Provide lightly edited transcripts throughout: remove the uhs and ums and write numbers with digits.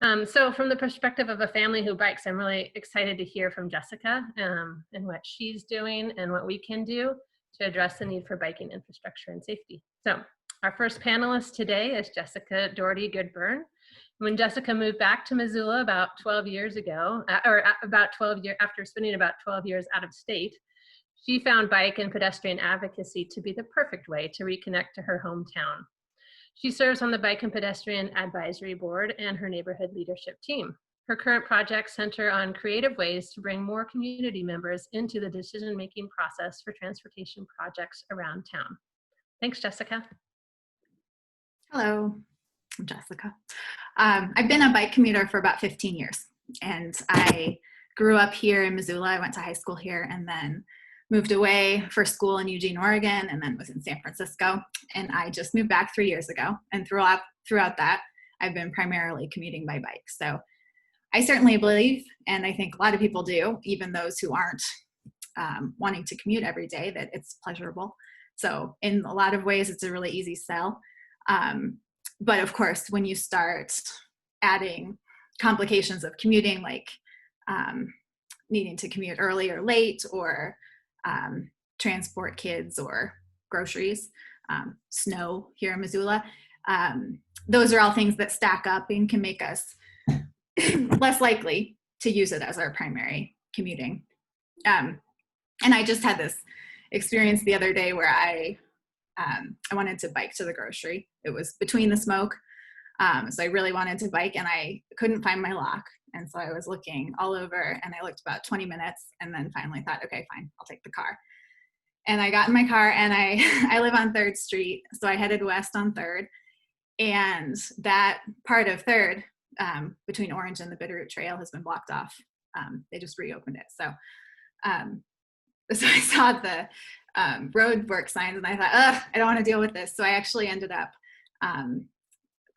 So from the perspective of a family who bikes, I'm really excited to hear from Jessica and what she's doing and what we can do to address the need for biking infrastructure and safety. So our first panelist today is Jessica Doherty Goodburn. When Jessica moved back to Missoula about 12 years ago, after spending about 12 years out of state, she found bike and pedestrian advocacy to be the perfect way to reconnect to her hometown. She serves on the Bike and Pedestrian Advisory Board and her neighborhood leadership team. Her current projects center on creative ways to bring more community members into the decision-making process for transportation projects around town. Thanks, Jessica. Hello, I'm Jessica. I've been a bike commuter for about 15 years, and I grew up here in Missoula. I went to high school here and then moved away for school in Eugene, Oregon, and then was in San Francisco. And I just moved back 3 years ago. And throughout that, I've been primarily commuting by bike. So I certainly believe, and I think a lot of people do, even those who aren't wanting to commute every day, that it's pleasurable. So in a lot of ways, it's a really easy sell. But of course, when you start adding complications of commuting, like needing to commute early or late, or transport kids or groceries, snow here in Missoula, those are all things that stack up and can make us less likely to use it as our primary commuting. And I just had this experience the other day where I wanted to bike to the grocery. It was between the smoke, so I really wanted to bike, and I couldn't find my lock. And so I was looking all over, and I looked about 20 minutes, and then finally thought, okay, fine, I'll take the car. And I got in my car, and I live on 3rd Street, so I headed west on 3rd, and that part of 3rd, between Orange and the Bitterroot Trail, has been blocked off. They just reopened it. So I saw the road work signs, and I thought, I don't want to deal with this. So I actually ended up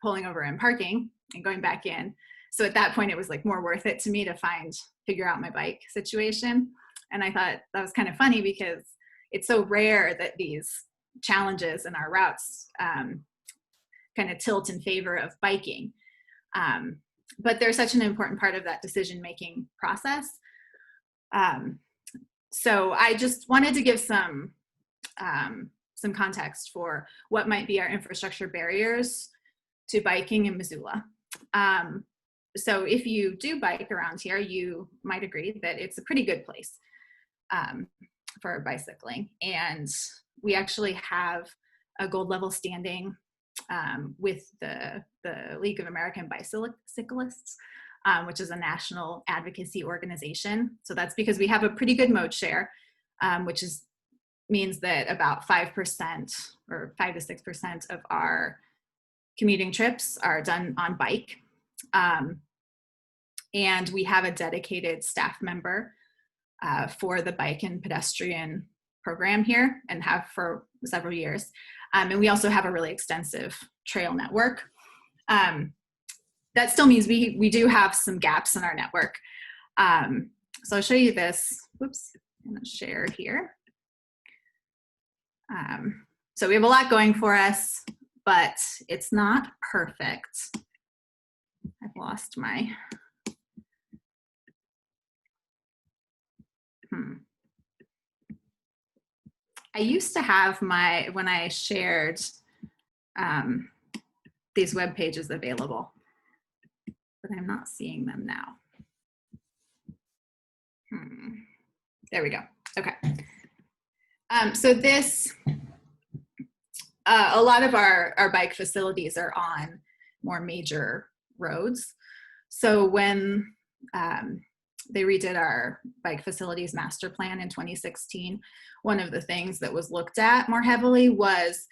pulling over and parking and going back in. So at that point, it was like more worth it to me to figure out my bike situation. And I thought that was kind of funny because it's so rare that these challenges in our routes kind of tilt in favor of biking. But they're such an important part of that decision-making process. So I just wanted to give some context for what might be our infrastructure barriers to biking in Missoula. So if you do bike around here, you might agree that it's a pretty good place for bicycling. And we actually have a gold level standing with the League of American Bicyclists, which is a national advocacy organization. So that's because we have a pretty good mode share, which means that about 5% or 5 to 6% of our commuting trips are done on bike. And we have a dedicated staff member for the bike and pedestrian program here, and have for several years. And we also have a really extensive trail network. That still means we do have some gaps in our network. So I'll show you this. Whoops, I'm gonna share here. So we have a lot going for us, but it's not perfect. I've lost my, I used to have when I shared these web pages available, but I'm not seeing them now. There we go. Okay. So this, a lot of our bike facilities are on more major roads. So when they redid our bike facilities master plan in 2016, one of the things that was looked at more heavily was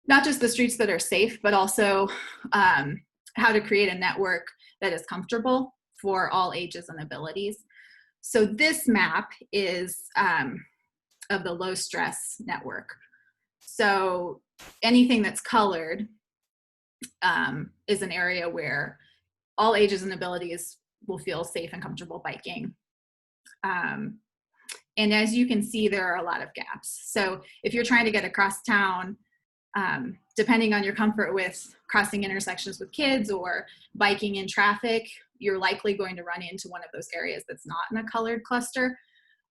not just the streets that are safe, but also how to create a network that is comfortable for all ages and abilities. So this map is of the low stress network. So anything that's colored is an area where all ages and abilities will feel safe and comfortable biking. And as you can see, there are a lot of gaps. So if you're trying to get across town Depending on your comfort with crossing intersections with kids or biking in traffic, you're likely going to run into one of those areas that's not in a colored cluster.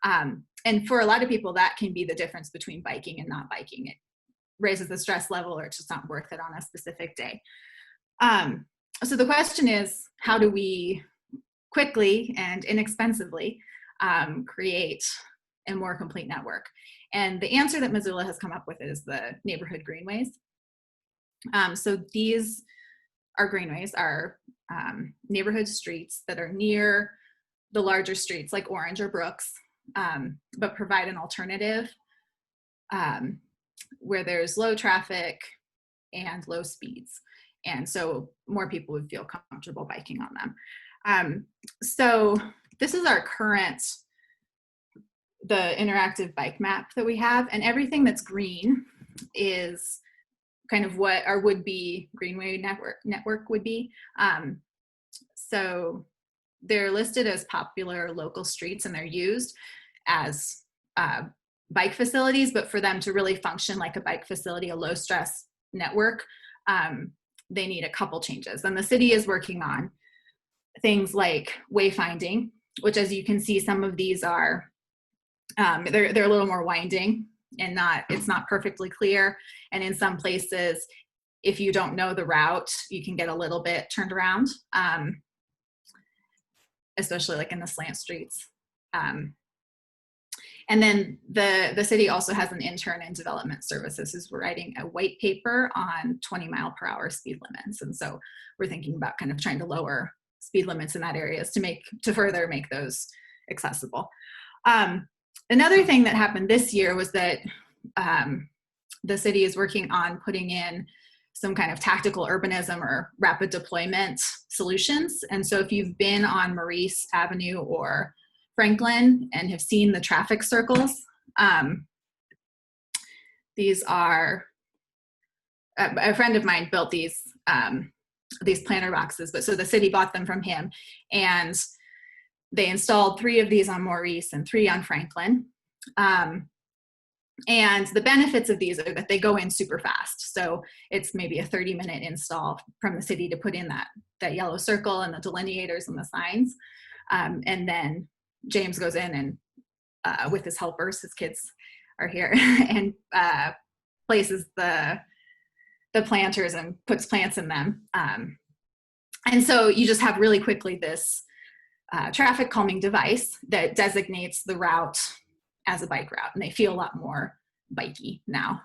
And for a lot of people, that can be the difference between biking and not biking. It raises the stress level, or it's just not worth it on a specific day. So the question is, how do we quickly and inexpensively create a more complete network? And the answer that Missoula has come up with is the neighborhood greenways. So these are greenways, are neighborhood streets that are near the larger streets like Orange or Brooks, but provide an alternative where there's low traffic and low speeds. And so more people would feel comfortable biking on them. So this is our current, the interactive bike map that we have, and everything that's green is kind of what our would-be greenway network would be. So they're listed as popular local streets, and they're used as bike facilities, but for them to really function like a bike facility, a low-stress network, they need a couple changes. And the city is working on things like wayfinding, which, as you can see, some of these are, they're a little more winding and it's not perfectly clear. And in some places, if you don't know the route, you can get a little bit turned around, especially like in the slant streets. And then the city also has an intern in development services who's writing a white paper on 20-mile-per-hour speed limits. And so we're thinking about kind of trying to lower speed limits in that areas to further make those accessible. Another thing that happened this year was that the city is working on putting in some kind of tactical urbanism or rapid deployment solutions. And so if you've been on Maurice Avenue or Franklin and have seen the traffic circles, these are, a friend of mine built these planter boxes, but so the city bought them from him, and they installed 3 of these on Maurice and 3 on Franklin. And the benefits of these are that they go in super fast. So it's maybe a 30-minute install from the city to put in that yellow circle and the delineators and the signs. And then James goes in and with his helpers, his kids are here, and places the planters and puts plants in them. And so you just have really quickly this traffic calming device that designates the route as a bike route, and they feel a lot more bikey now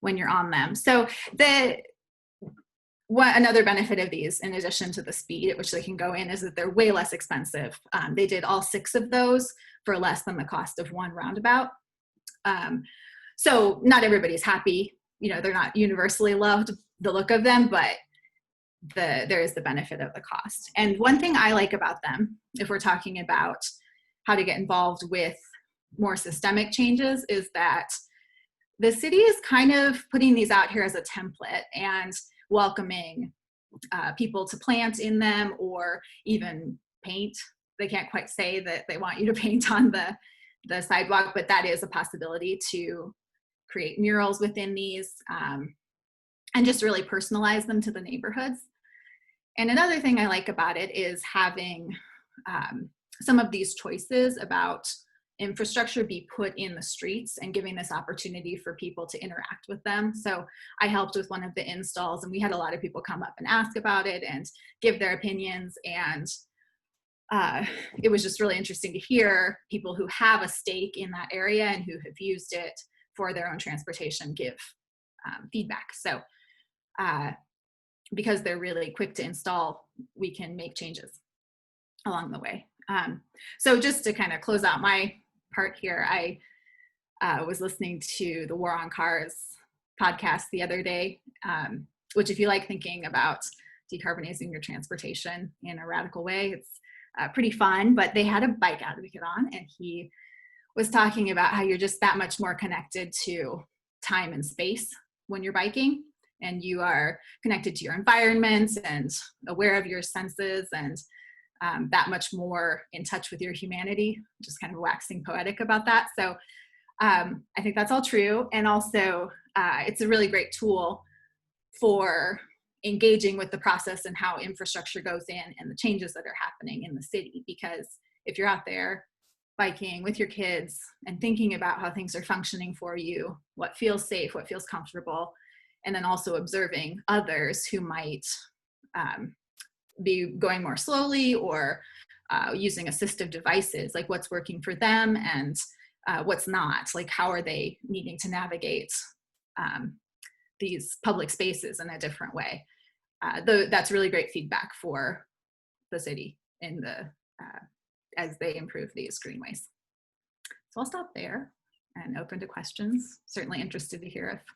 when you're on them. So another benefit of these, in addition to the speed at which they can go in, is that they're way less expensive. They did all 6 of those for less than the cost of 1 roundabout. So not everybody's happy. They're not universally loved, the look of them, but there is the benefit of the cost. And one thing I like about them, if we're talking about how to get involved with more systemic changes, is that the city is kind of putting these out here as a template and welcoming people to plant in them or even paint. They can't quite say that they want you to paint on the sidewalk, but that is a possibility, to create murals within these and just really personalize them to the neighborhoods. And another thing I like about it is having some of these choices about infrastructure be put in the streets and giving this opportunity for people to interact with them. So I helped with one of the installs, and we had a lot of people come up and ask about it and give their opinions. And it was just really interesting to hear people who have a stake in that area and who have used it for their own transportation give feedback. So because they're really quick to install, we can make changes along the way. So just to kind of close out my part here, I was listening to the War on Cars podcast the other day, which, if you like thinking about decarbonizing your transportation in a radical way, it's pretty fun. But they had a bike advocate on, and he was talking about how you're just that much more connected to time and space when you're biking, and you are connected to your environment and aware of your senses, and that much more in touch with your humanity, just kind of waxing poetic about that. So I think that's all true. And also it's a really great tool for engaging with the process and how infrastructure goes in and the changes that are happening in the city. Because if you're out there biking with your kids and thinking about how things are functioning for you, what feels safe, what feels comfortable, and then also observing others who might be going more slowly or using assistive devices, like what's working for them and what's not, like how are they needing to navigate these public spaces in a different way. That's really great feedback for the city in the as they improve these greenways. So I'll stop there and open to questions. Certainly interested to hear if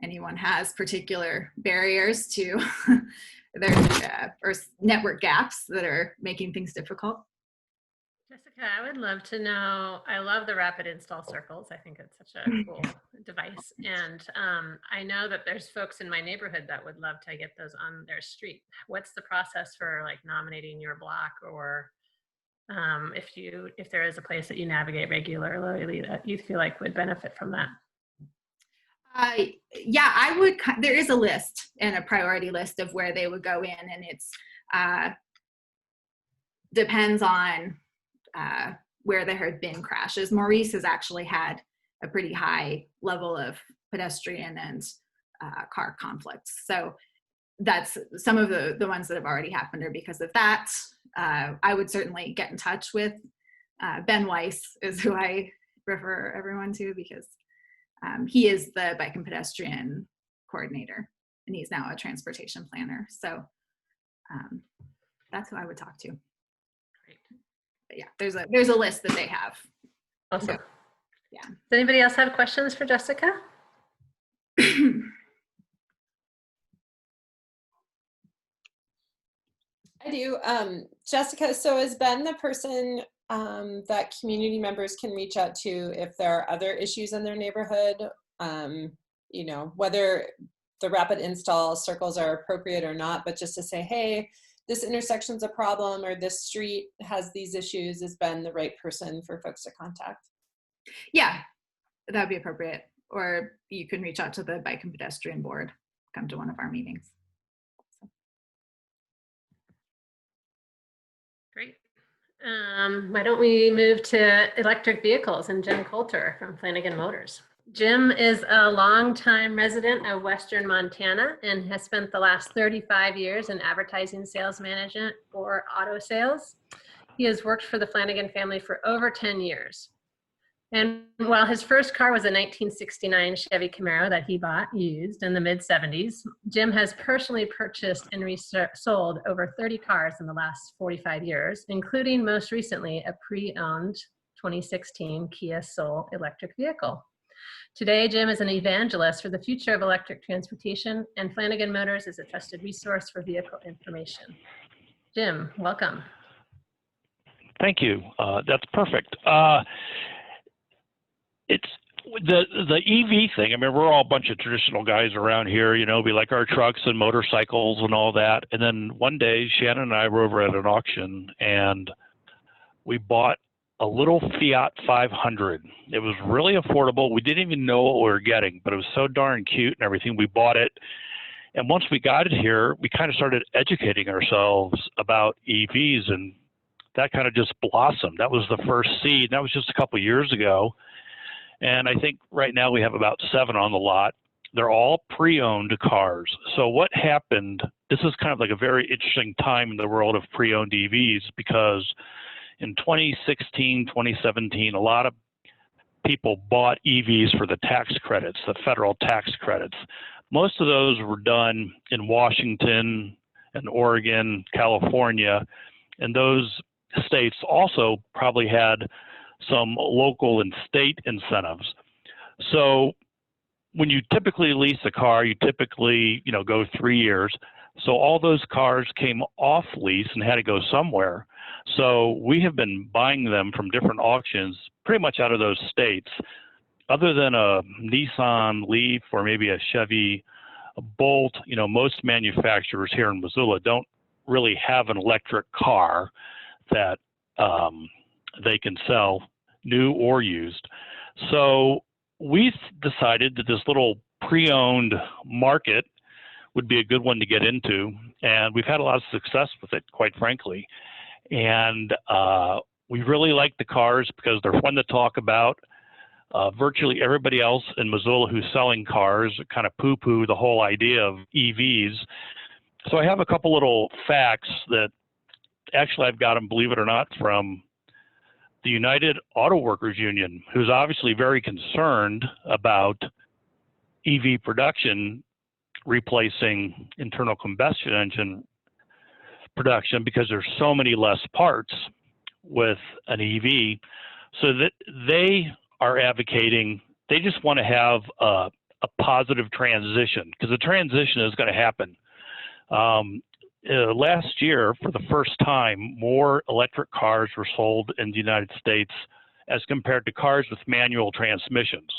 anyone has particular barriers to their or network gaps that are making things difficult. Jessica, I would love to know, I love the rapid install circles. I think it's such a cool device. And I know that there's folks in my neighborhood that would love to get those on their street. What's the process for like nominating your block, or if there is a place that you navigate regularly that you feel like would benefit from that? Yeah, I would, there is a list and a priority list of where they would go in, and it's depends on where there had been crashes. Maurice has actually had a pretty high level of pedestrian and car conflicts. So that's some of the ones that have already happened are because of that. I would certainly get in touch with Ben Weiss is who I refer everyone to, because he is the bike and pedestrian coordinator, and he's now a transportation planner. So that's who I would talk to. Great. But yeah, there's a list that they have. Awesome. Yeah. Does anybody else have questions for Jessica? I do. Jessica, so is Ben the person that community members can reach out to if there are other issues in their neighborhood? You know, whether the rapid install circles are appropriate or not, but just to say, hey, this intersection's a problem, or this street has these issues, is Ben the right person for folks to contact? Yeah, that would be appropriate. Or you can reach out to the bike and pedestrian board, come to one of our meetings. Great. Why don't we move to electric vehicles and Jim Coulter from Flanagan Motors. Jim is a longtime resident of Western Montana and has spent the last 35 years in advertising sales management for auto sales. He has worked for the Flanagan family for over 10 years. And while his first car was a 1969 Chevy Camaro that he bought used in the mid-70s, Jim has personally purchased and resold over 30 cars in the last 45 years, including most recently a pre-owned 2016 Kia Soul electric vehicle. Today, Jim is an evangelist for the future of electric transportation, and Flanagan Motors is a trusted resource for vehicle information. Jim, welcome. Thank you. That's perfect. It's the EV thing. I mean, we're all a bunch of traditional guys around here, you know, we like our trucks and motorcycles and all that. And then one day, Shannon and I were over at an auction, and we bought a little Fiat 500. It was really affordable. We didn't even know what we were getting, but it was so darn cute and everything. We bought it. And once we got it here, we kind of started educating ourselves about EVs, and that kind of just blossomed. That was the first seed. That was just a couple of years ago. And I think right now we have about 7 on the lot. They're all pre-owned cars. So what happened, this is kind of like a very interesting time in the world of pre-owned EVs, because in 2016, 2017, a lot of people bought EVs for the tax credits, the federal tax credits. Most of those were done in Washington and Oregon, California, and those states also probably had some local and state incentives. So when you typically lease a car, you typically, you know, go 3 years. So all those cars came off lease and had to go somewhere. So we have been buying them from different auctions pretty much out of those states. Other than a Nissan Leaf or maybe a Chevy Bolt, you know, most manufacturers here in Missoula don't really have an electric car that they can sell new or used. So we decided that this little pre-owned market would be a good one to get into. And we've had a lot of success with it, quite frankly. And we really like the cars because they're fun to talk about. Virtually everybody else in Missoula who's selling cars kind of poo-poo the whole idea of EVs. So I have a couple little facts that actually I've got them, believe it or not, from the United Auto Workers Union, who's obviously very concerned about EV production replacing internal combustion engine production because there's so many less parts with an EV. So that they are advocating, they just want to have a positive transition, because the transition is going to happen. Last year, for the first time, more electric cars were sold in the United States as compared to cars with manual transmissions.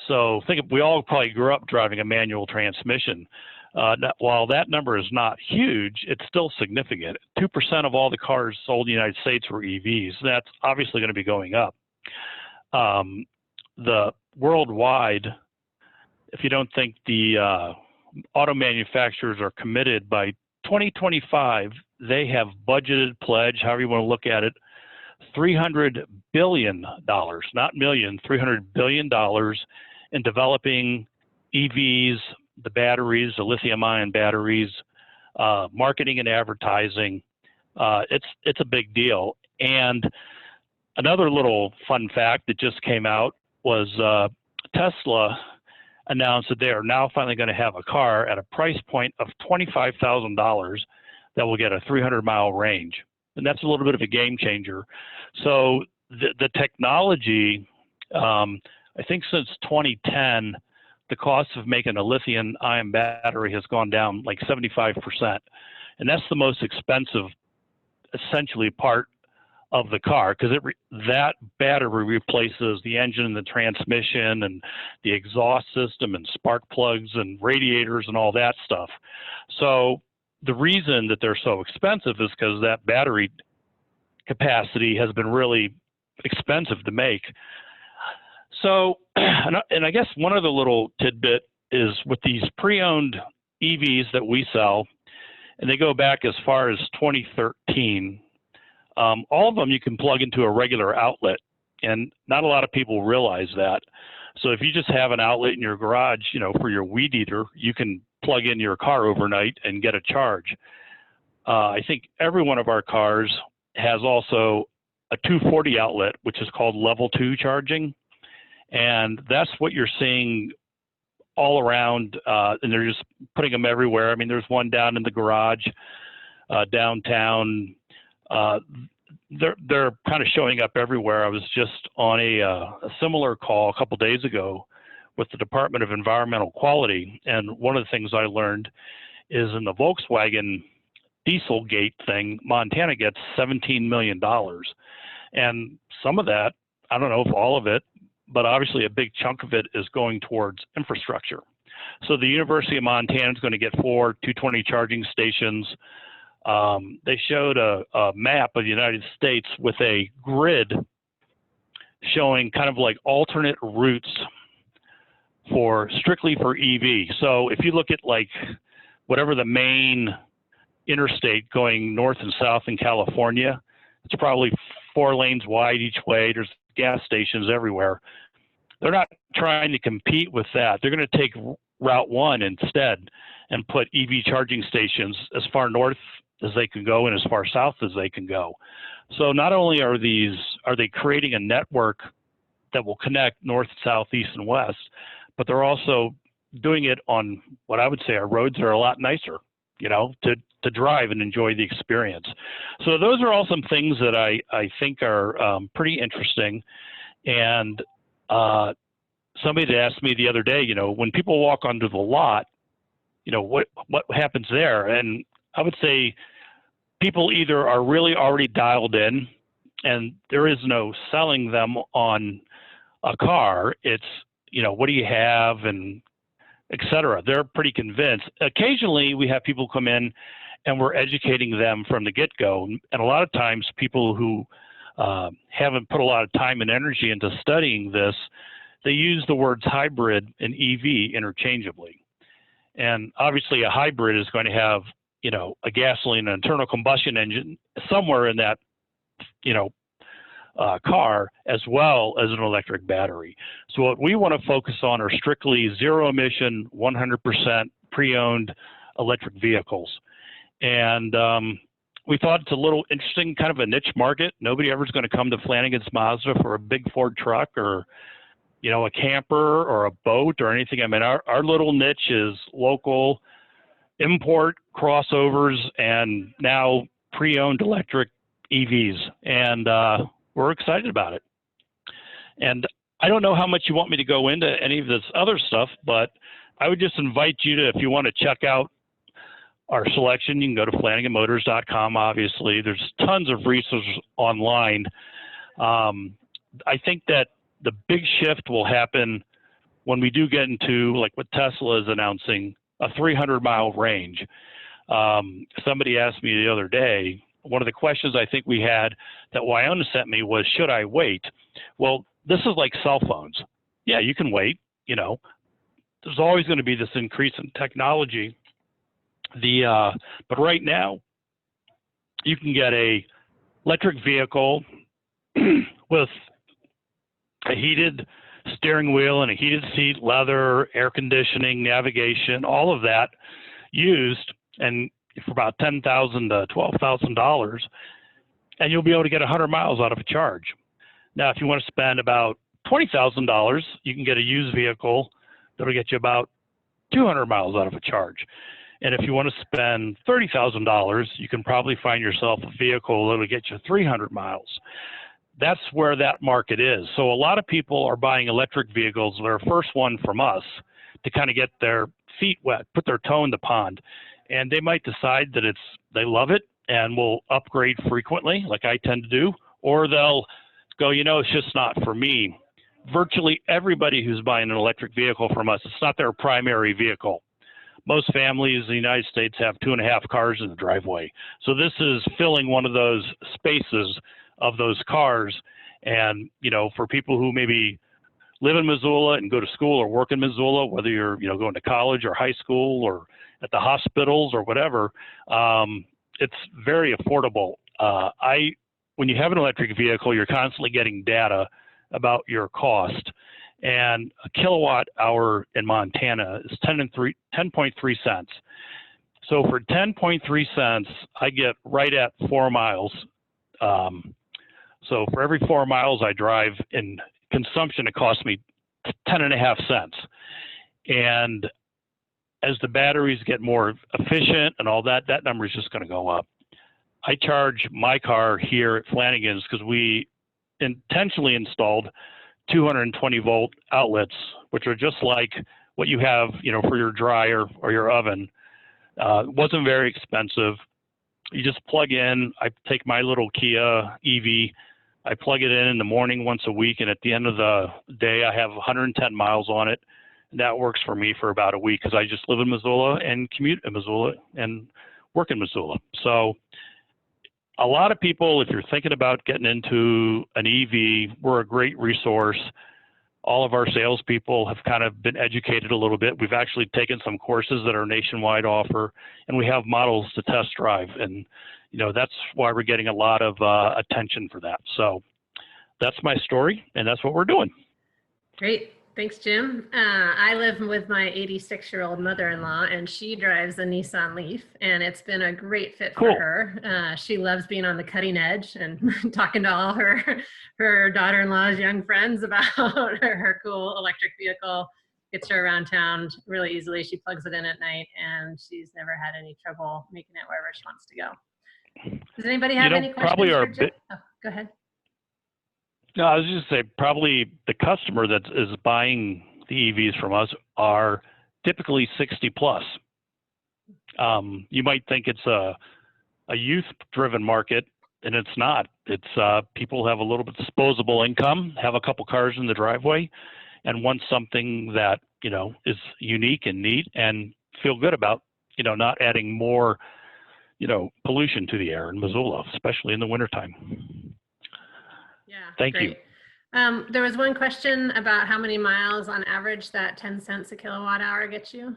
So we all probably grew up driving a manual transmission. While that number is not huge, it's still significant. 2% of all the cars sold in the United States were EVs. That's obviously going to be going up. The worldwide, if you don't think the auto manufacturers are committed, by 2025, they have budgeted, pledged, however you want to look at it, $300 billion, not million, $300 billion in developing EVs, the batteries, the lithium-ion batteries, marketing and advertising. It's a big deal. And another little fun fact that just came out was Tesla announced that they are now finally going to have a car at a price point of $25,000 that will get a 300-mile range. And that's a little bit of a game changer. So the technology, I think since 2010, the cost of making a lithium-ion battery has gone down like 75%. And that's the most expensive, essentially, part of the car, because that battery replaces the engine and the transmission and the exhaust system and spark plugs and radiators and all that stuff. So the reason that they're so expensive is because that battery capacity has been really expensive to make. So, and I guess one other little tidbit is with these pre-owned EVs that we sell, and they go back as far as 2013, all of them you can plug into a regular outlet, and not a lot of people realize that. So if you just have an outlet in your garage, for your weed eater, you can plug in your car overnight and get a charge. I think every one of our cars has also a 240 outlet, which is called level 2 charging. And that's what you're seeing all around, and they're just putting them everywhere. I mean, there's one down in the garage, downtown. They're kind of showing up everywhere. I was just on a similar call a couple days ago with the Department of Environmental Quality, and one of the things I learned is in the Volkswagen Dieselgate thing, Montana gets $17 million. And some of that, I don't know if all of it, but obviously a big chunk of it is going towards infrastructure. So the University of Montana is going to get 4 220 charging stations. They showed a map of the United States with a grid showing kind of like alternate routes strictly for EV. So if you look at like whatever the main interstate going north and south in California, it's probably 4 lanes wide each way. There's gas stations everywhere. They're not trying to compete with that. They're going to take Route 1 instead and put EV charging stations as far north as they can go and as far south as they can go. So not only are they creating a network that will connect north, south, east, and west, but they're also doing it on what I would say our roads are a lot nicer, to drive and enjoy the experience. So those are all some things that I think are pretty interesting. And somebody asked me the other day, when people walk onto the lot, what happens there? And I would say people either are really already dialed in and there is no selling them on a car. It's, what do you have, and et cetera. They're pretty convinced. Occasionally we have people come in and we're educating them from the get-go. And a lot of times people who haven't put a lot of time and energy into studying this they use the words hybrid and EV interchangeably. And obviously a hybrid is going to have, you know, a gasoline and internal combustion engine somewhere in that, you know, car, as well as an electric battery. So what we want to focus on are strictly zero emission, 100% pre-owned electric vehicles. And we thought it's a little interesting, kind of a niche market. Nobody ever is going to come to Flanagan's Mazda for a big Ford truck or, you know, a camper or a boat or anything. I mean, our little niche is local import crossovers and now pre-owned electric EVs. And we're excited about it. And I don't know how much you want me to go into any of this other stuff, but I would just invite you to, if you want to check out our selection, you can go to flanaganmotors.com. Obviously, there's tons of resources online. I think that the big shift will happen when we do get into, like what Tesla is announcing, a 300-mile range. Somebody asked me the other day, one of the questions I think we had that Wyona sent me was, should I wait? Well, this is like cell phones. Yeah, you can wait, you know. There's always going to be this increase in technology. But right now, you can get a electric vehicle with a heated steering wheel and a heated seat, leather, air conditioning, navigation, all of that used, and for about $10,000 to $12,000, and you'll be able to get 100 miles out of a charge. Now, if you want to spend about $20,000, you can get a used vehicle that'll get you about 200 miles out of a charge. And if you want to spend $30,000, you can probably find yourself a vehicle that'll get you 300 miles. That's where that market is. So a lot of people are buying electric vehicles. Their first one from us to kind of get their feet wet, put their toe in the pond. And they might decide that they love it and will upgrade frequently, like I tend to do, or they'll go, you know, it's just not for me. Virtually everybody who's buying an electric vehicle from us, it's not their primary vehicle. Most families in the United States have 2.5 cars in the driveway. So this is filling one of those spaces of those cars. And, you know, for people who maybe live in Missoula and go to school or work in Missoula, whether you're, you know, going to college or high school or at the hospitals or whatever, it's very affordable. When you have an electric vehicle, you're constantly getting data about your cost. And a kilowatt hour in Montana is 10.3 cents. So for 10.3 cents, I get right at 4 miles. So for every 4 miles I drive in consumption, it costs me 10.5 cents. And as the batteries get more efficient and all that, that number is just going to go up. I charge my car here at Flanagan's because we intentionally installed 220 volt outlets, which are just like what you have, you know, for your dryer or your oven. It wasn't very expensive. You just plug in. I take my little Kia EV. I plug it in the morning once a week, and at the end of the day, I have 110 miles on it. And that works for me for about a week because I just live in Missoula and commute in Missoula and work in Missoula. So a lot of people, if you're thinking about getting into an EV, we're a great resource. All of our salespeople have kind of been educated a little bit. We've actually taken some courses that are nationwide offer, and we have models to test drive. And, you know, that's why we're getting a lot of attention for that. So that's my story, and that's what we're doing. Great. Thanks, Jim. I live with my 86-year-old mother-in-law, and she drives a Nissan Leaf, and it's been a great fit for her. She loves being on the cutting edge and talking to all her daughter-in-law's young friends about her cool electric vehicle. Gets her around town really easily. She plugs it in at night, and she's never had any trouble making it wherever she wants to go. Does anybody have any questions for Jim? Oh, go ahead. No, I was just saying, probably the customer that is buying the EVs from us are typically 60 plus. You might think it's a youth-driven market, and it's not. It's people have a little bit disposable income, have a couple cars in the driveway, and want something that, you know, is unique and neat, and feel good about, you know, not adding more, you know, pollution to the air in Missoula, especially in the wintertime. Yeah, Thank you. There was one question about how many miles on average that 10 cents a kilowatt hour gets you.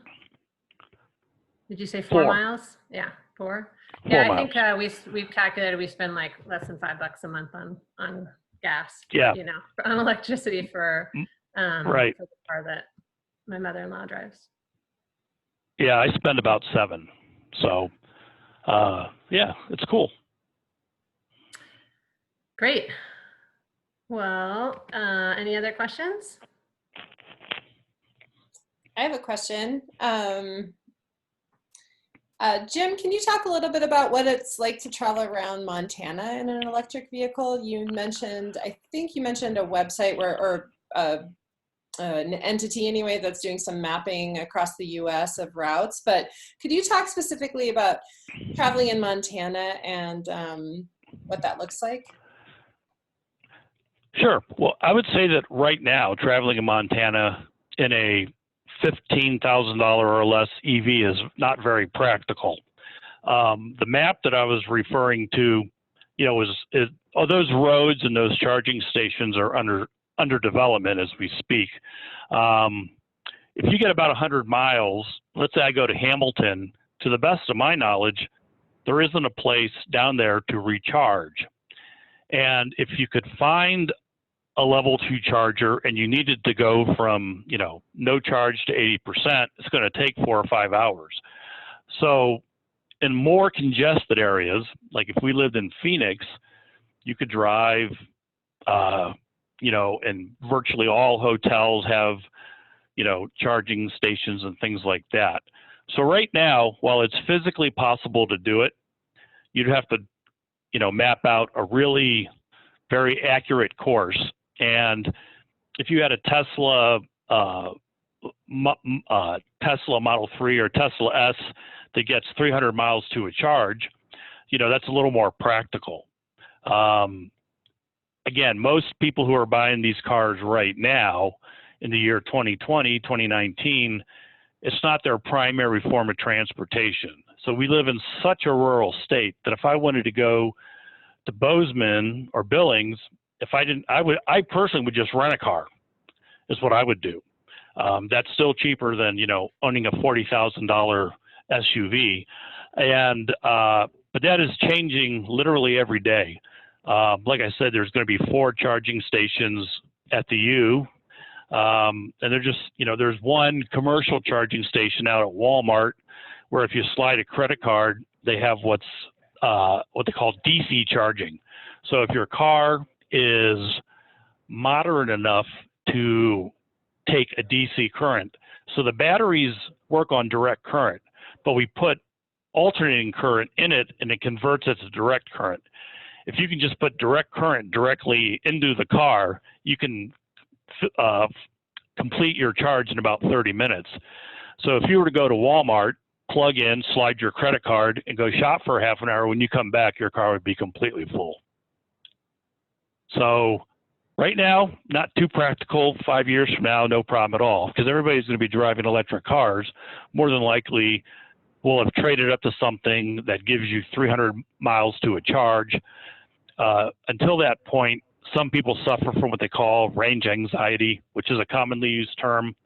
Did you say 4 4. miles? Yeah, 4. 4 Yeah, miles. I think we've calculated we spend like less than $5 a month on gas. Yeah. You know, on electricity for Right. for the car that my mother-in-law drives. Yeah, I spend about 7. So, yeah, it's cool. Great. Well, any other questions? I have a question. Jim, can you talk a little bit about what it's like to travel around Montana in an electric vehicle? You mentioned, I think you mentioned a website or an entity anyway that's doing some mapping across the US of routes, but could you talk specifically about traveling in Montana and what that looks like? Sure. Well, I would say that right now, traveling in Montana in a $15,000 or less EV is not very practical. The map that I was referring to, you know, those roads and those charging stations are under development as we speak. If you get about 100 miles, let's say I go to Hamilton, to the best of my knowledge, there isn't a place down there to recharge. And if you could find a level 2 charger and you needed to go from, you know, no charge to 80%, it's going to take 4 or 5 hours. So in more congested areas, like if we lived in Phoenix, you could drive, you know, and virtually all hotels have, you know, charging stations and things like that. So right now, while it's physically possible to do it, you'd have to, you know, map out a really very accurate course. And if you had a Tesla Model 3 or Tesla S that gets 300 miles to a charge, you know, that's a little more practical. Again, most people who are buying these cars right now in the year 2020, 2019, it's not their primary form of transportation. So we live in such a rural state that if I wanted to go to Bozeman or Billings, I personally would just rent a car, is what I would do. That's still cheaper than, you know, owning a $40,000 SUV. And, but that is changing literally every day. Like I said, there's going to be 4 charging stations at the U. And they're just, you know, there's one commercial charging station out at Walmart where if you slide a credit card, they have what they call DC charging. So if your car is moderate enough to take a DC current, so the batteries work on direct current, but we put alternating current in it and it converts it to direct current. If you can just put direct current directly into the car, you can complete your charge in about 30 minutes. So if you were to go to Walmart, plug in, slide your credit card, and go shop for half an hour, when you come back, your car would be completely full. So right now, not too practical. 5 years from now, no problem at all, because everybody's going to be driving electric cars. More than likely, we'll have traded up to something that gives you 300 miles to a charge. Until that point, some people suffer from what they call range anxiety, which is a commonly used term.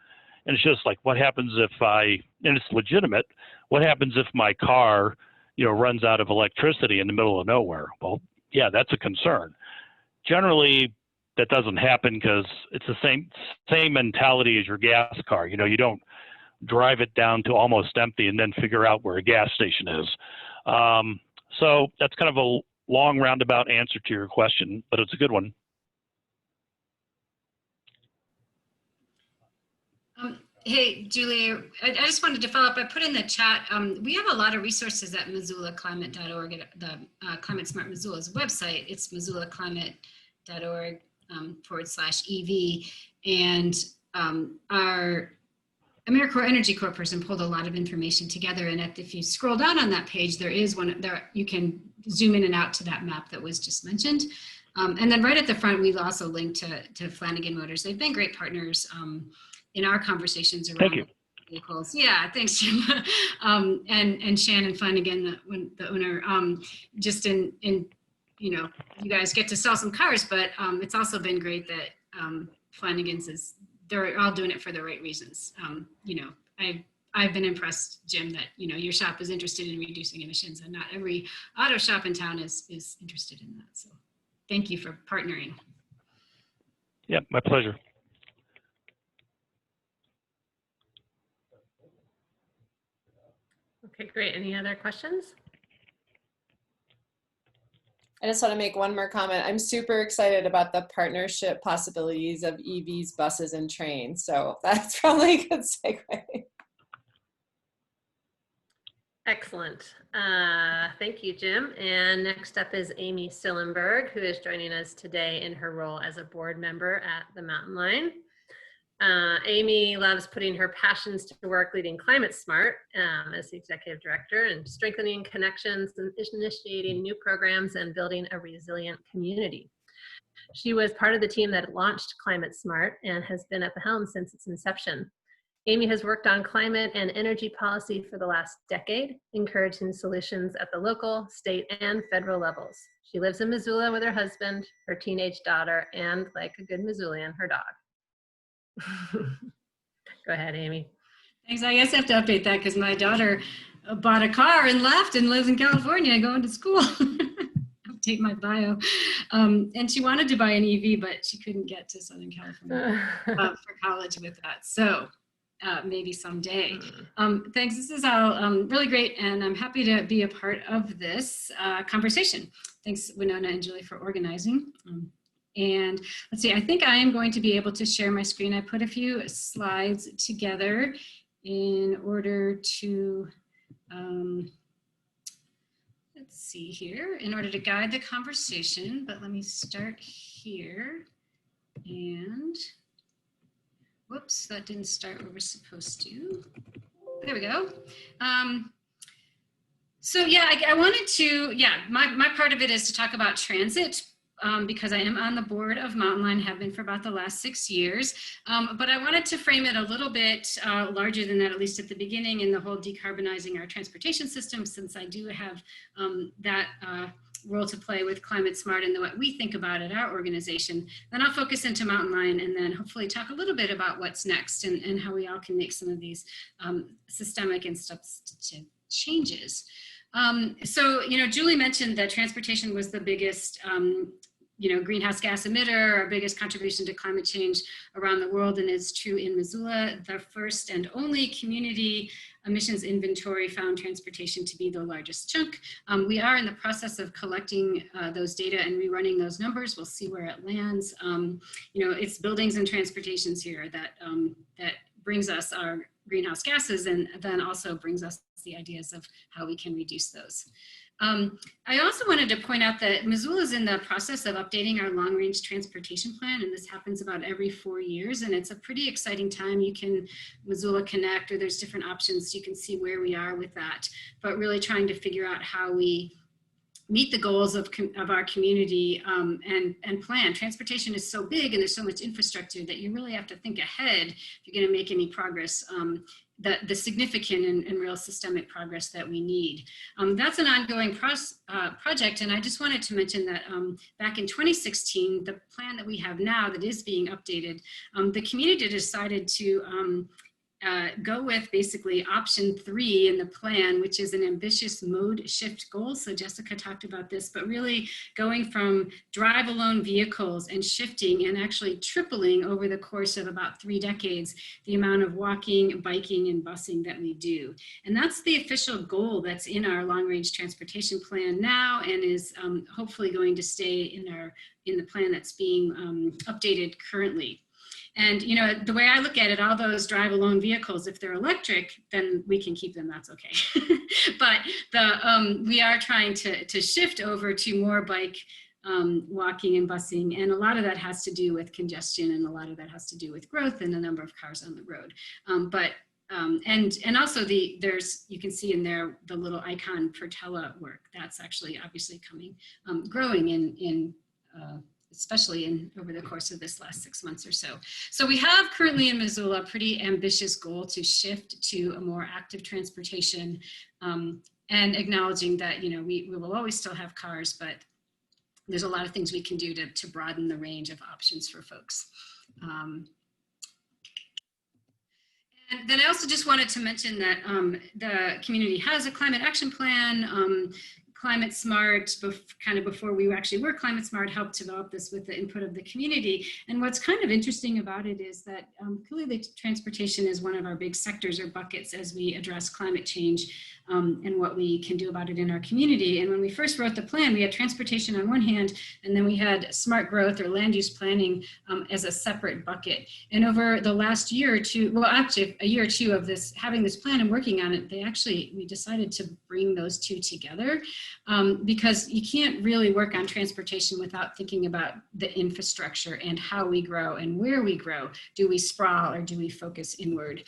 And it's just like, what happens if and it's legitimate, what happens if my car, you know, runs out of electricity in the middle of nowhere? Well, yeah, that's a concern. Generally, that doesn't happen because it's the same mentality as your gas car. You know, you don't drive it down to almost empty and then figure out where a gas station is. So that's kind of a long roundabout answer to your question, but it's a good one. Hey, Julie, I just wanted to follow up. I put in the chat, we have a lot of resources at MissoulaClimate.org, the Climate Smart Missoula's website. It's MissoulaClimate.org /EV. And our AmeriCorps Energy Corps person pulled a lot of information together. And if you scroll down on that page, there is one there, you can zoom in and out to that map that was just mentioned. And then right at the front, we've also linked to Flanagan Motors. They've been great partners in our conversations around vehicles. Yeah, thanks, Jim. And Shannon Flanagan, the owner, just in, you know, you guys get to sell some cars, but it's also been great that Flanagan's is, they're all doing it for the right reasons. I've been impressed, Jim, that your shop is interested in reducing emissions, and not every auto shop in town is interested in that. So thank you for partnering. Yeah, my pleasure. Okay, great. Any other questions? I just want to make one more comment. I'm super excited about the partnership possibilities of EVs, buses, and trains. So that's probably a good segue. Excellent. Thank you, Jim. And next up is Amy Sillenberg, who is joining us today in her role as a board member at the Mountain Line. Amy loves putting her passions to work leading Climate Smart as the executive director, and strengthening connections and initiating new programs and building a resilient community. She was part of the team that launched Climate Smart and has been at the helm since its inception. Amy has worked on climate and energy policy for the last decade, encouraging solutions at the local, state, and federal levels. She lives in Missoula with her husband, her teenage daughter, and, like a good Missoulian, her dog. Go ahead, Amy. Thanks. I guess I have to update that because my daughter bought a car and left and lives in California going to school. Update my bio. And she wanted to buy an EV, but she couldn't get to Southern California for college with that. So maybe someday. Thanks. This is all really great, and I'm happy to be a part of this conversation. Thanks, Winona and Julie, for organizing. And let's see, I think I am going to be able to share my screen. I put a few slides together in order to, let's see here, in order to guide the conversation, but let me start here. And whoops, that didn't start where we're supposed to. There we go. So yeah, I wanted to, my part of it is to talk about transit, because I am on the board of Mountain Line, have been for about the last 6 years. But I wanted to frame it a little bit larger than that, at least at the beginning, in the whole decarbonizing our transportation system, since I do have that role to play with Climate Smart and what we think about at our organization. Then I'll focus into Mountain Line, and then hopefully talk a little bit about what's next and how we all can make some of these systemic and substantive changes. So, Julie mentioned that transportation was the biggest greenhouse gas emitter, our biggest contribution to climate change around the world, and is true in Missoula. The first and only community emissions inventory found transportation to be the largest chunk. We are in the process of collecting those data and rerunning those numbers. We'll see where it lands. It's buildings and transportations here that brings us our greenhouse gases, and then also brings us the ideas of how we can reduce those. I also wanted to point out that Missoula is in the process of updating our long-range transportation plan, and this happens about every 4 years, and it's a pretty exciting time. You can Missoula Connect, or there's different options, so you can see where we are with that, but really trying to figure out how we meet the goals of our community and plan. Transportation is so big and there's so much infrastructure that you really have to think ahead if you're going to make any progress, the significant and real systemic progress that we need. That's an ongoing project, and I just wanted to mention that back in 2016, the plan that we have now that is being updated, the community decided to go with basically option 3 in the plan, which is an ambitious mode shift goal. So Jessica talked about this, but really going from drive alone vehicles and shifting and actually tripling over the course of about 3 decades, the amount of walking, biking, and busing that we do. And that's the official goal that's in our long range transportation plan now, and is hopefully going to stay in the plan that's being updated currently. And the way I look at it, all those drive alone vehicles, if they're electric, then we can keep them, that's okay. But we are trying to shift over to more bike, walking, and busing. And a lot of that has to do with congestion, and a lot of that has to do with growth and the number of cars on the road. And also you can see in there the little icon for telework. That's actually obviously growing especially over the course of this last 6 months or so. So we have currently in Missoula a pretty ambitious goal to shift to a more active transportation, and acknowledging that we will always still have cars, but there's a lot of things we can do to broaden the range of options for folks. And then I also just wanted to mention that the community has a climate action plan. Climate Smart, kind of before we actually were Climate Smart, helped develop this with the input of the community. And what's kind of interesting about it is that clearly transportation is one of our big sectors or buckets as we address climate change and what we can do about it in our community. And when we first wrote the plan, we had transportation on one hand, and then we had smart growth or land use planning as a separate bucket. And over the last year or two, well, actually a year or two of this, having this plan and working on it, we decided to bring those two together. Because you can't really work on transportation without thinking about the infrastructure and how we grow and where we grow. Do we sprawl or do we focus inward?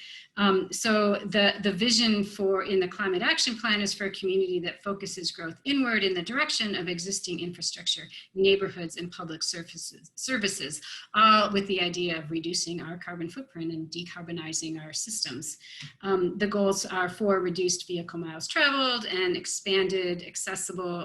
So the vision in the Climate Action Plan is for a community that focuses growth inward in the direction of existing infrastructure, neighborhoods, and public services, all with the idea of reducing our carbon footprint and decarbonizing our systems. The goals are for reduced vehicle miles traveled and expanded, accessible,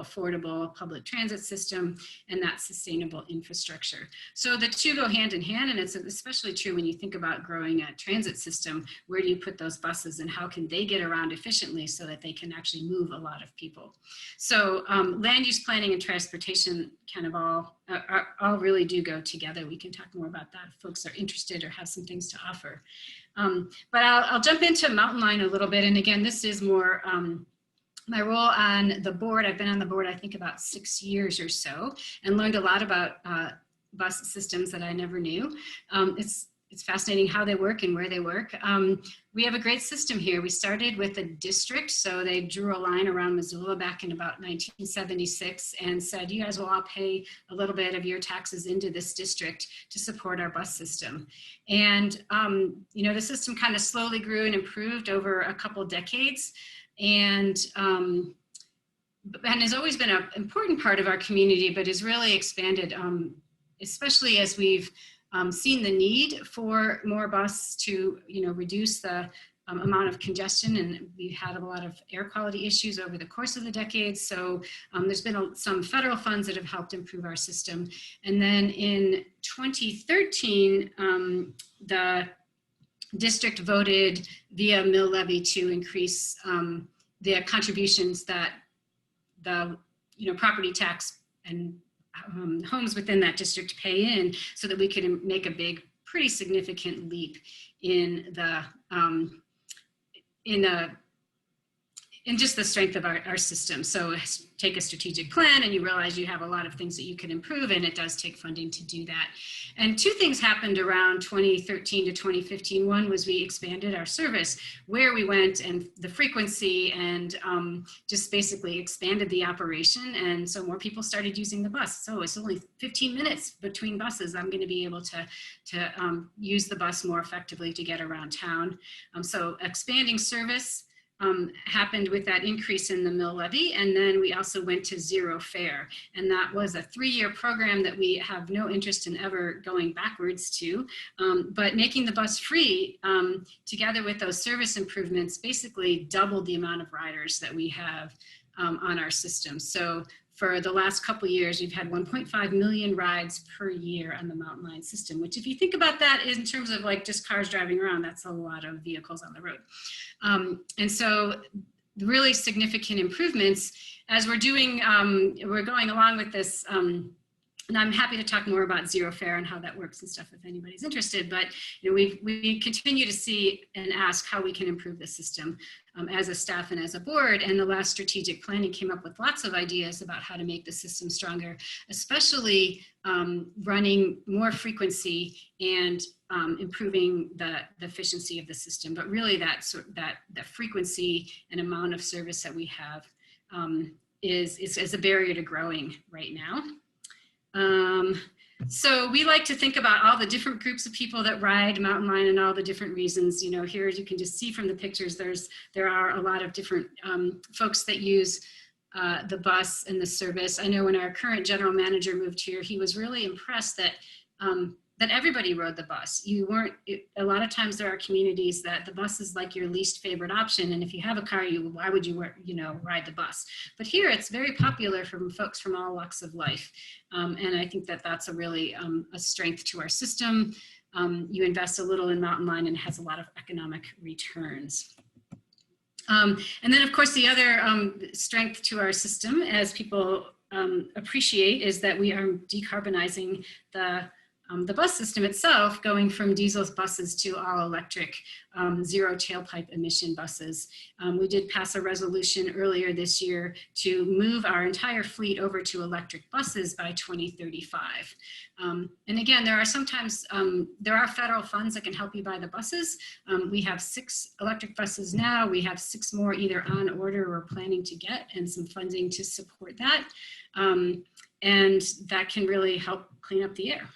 affordable public transit system, and that sustainable infrastructure. So the two go hand in hand, and it's especially true when you think about growing a transit system. Where do you put those buses and how can they get around efficiently so that they can actually move a lot of people? So land use planning and transportation kind of all really do go together. We can talk more about that if folks are interested or have some things to offer. But I'll jump into Mountain Line a little bit. And again, this is more my role on the board. I've been on the board, I think, about 6 years or so, and learned a lot about bus systems that I never knew. It's fascinating how they work and where they work. We have a great system here. We started with a district, so they drew a line around Missoula back in about 1976 and said, you guys will all pay a little bit of your taxes into this district to support our bus system. And the system kind of slowly grew and improved over a couple decades, and has always been an important part of our community, but has really expanded, especially as we've seen the need for more bus to, reduce the amount of congestion, and we've had a lot of air quality issues over the course of the decades. So there's been some federal funds that have helped improve our system. And then in 2013, the district voted via mill levy to increase the contributions that the property tax and homes within that district pay in, so that we could make a pretty significant leap in just the strength of our system. So take a strategic plan and you realize you have a lot of things that you can improve, and it does take funding to do that. And two things happened around 2013 to 2015. One was we expanded our service, where we went, and the frequency, and just basically expanded the operation. And so more people started using the bus. So it's only 15 minutes between buses. I'm going to be able to use the bus more effectively to get around town. So expanding service happened with that increase in the mill levy. And then we also went to zero fare. And that was a 3-year program that we have no interest in ever going backwards to. But making the bus free, together with those service improvements, basically doubled the amount of riders that we have on our system. So for the last couple of years, we've had 1.5 million rides per year on the Mountain Line system, which, if you think about that in terms of like just cars driving around, that's a lot of vehicles on the road. And so really significant improvements as we're doing, we're going along with this. And I'm happy to talk more about zero fare and how that works and stuff if anybody's interested. But we continue to see and ask how we can improve the system as a staff and as a board. And the last strategic planning came up with lots of ideas about how to make the system stronger, especially running more frequency and improving the efficiency of the system. But really that frequency and amount of service that we have is a barrier to growing right now. So we like to think about all the different groups of people that ride Mountain Line and all the different reasons. Here, as you can just see from the pictures, there are a lot of different folks that use the bus and the service. I know when our current general manager moved here, he was really impressed that that everybody rode the bus. You weren't, a lot of times there are communities that the bus is like your least favorite option. And if you have a car, why would you, ride the bus? But here it's very popular from folks from all walks of life. And I think that that's a really a strength to our system. You invest a little in Mountain Line and it has a lot of economic returns. And then of course the other strength to our system, as people appreciate, is that we are decarbonizing the bus system itself, going from diesel buses to all electric, zero tailpipe emission buses. We did pass a resolution earlier this year to move our entire fleet over to electric buses by 2035. And again, there are sometimes, there are federal funds that can help you buy the buses. We have 6 electric buses now. We have 6 more either on order or planning to get, and some funding to support that. And that can really help clean up the air.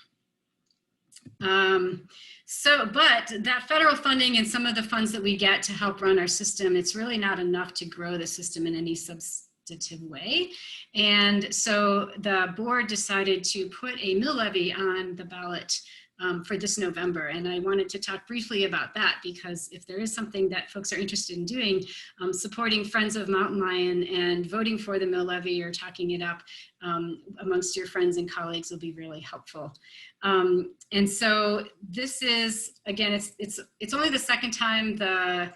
But that federal funding and some of the funds that we get to help run our system, it's really not enough to grow the system in any substantive way. And so the board decided to put a mill levy on the ballot for this November. And I wanted to talk briefly about that, because if there is something that folks are interested in doing, supporting Friends of Mountain Lion and voting for the mill levy or talking it up amongst your friends and colleagues will be really helpful. And so this is, again, it's only the second time the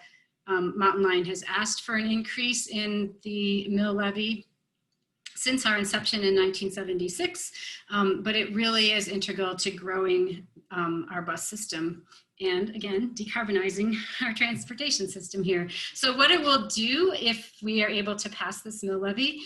Mountain Lion has asked for an increase in the mill levy since our inception in 1976, but it really is integral to growing our bus system and, again, decarbonizing our transportation system here. So what it will do if we are able to pass this mill levy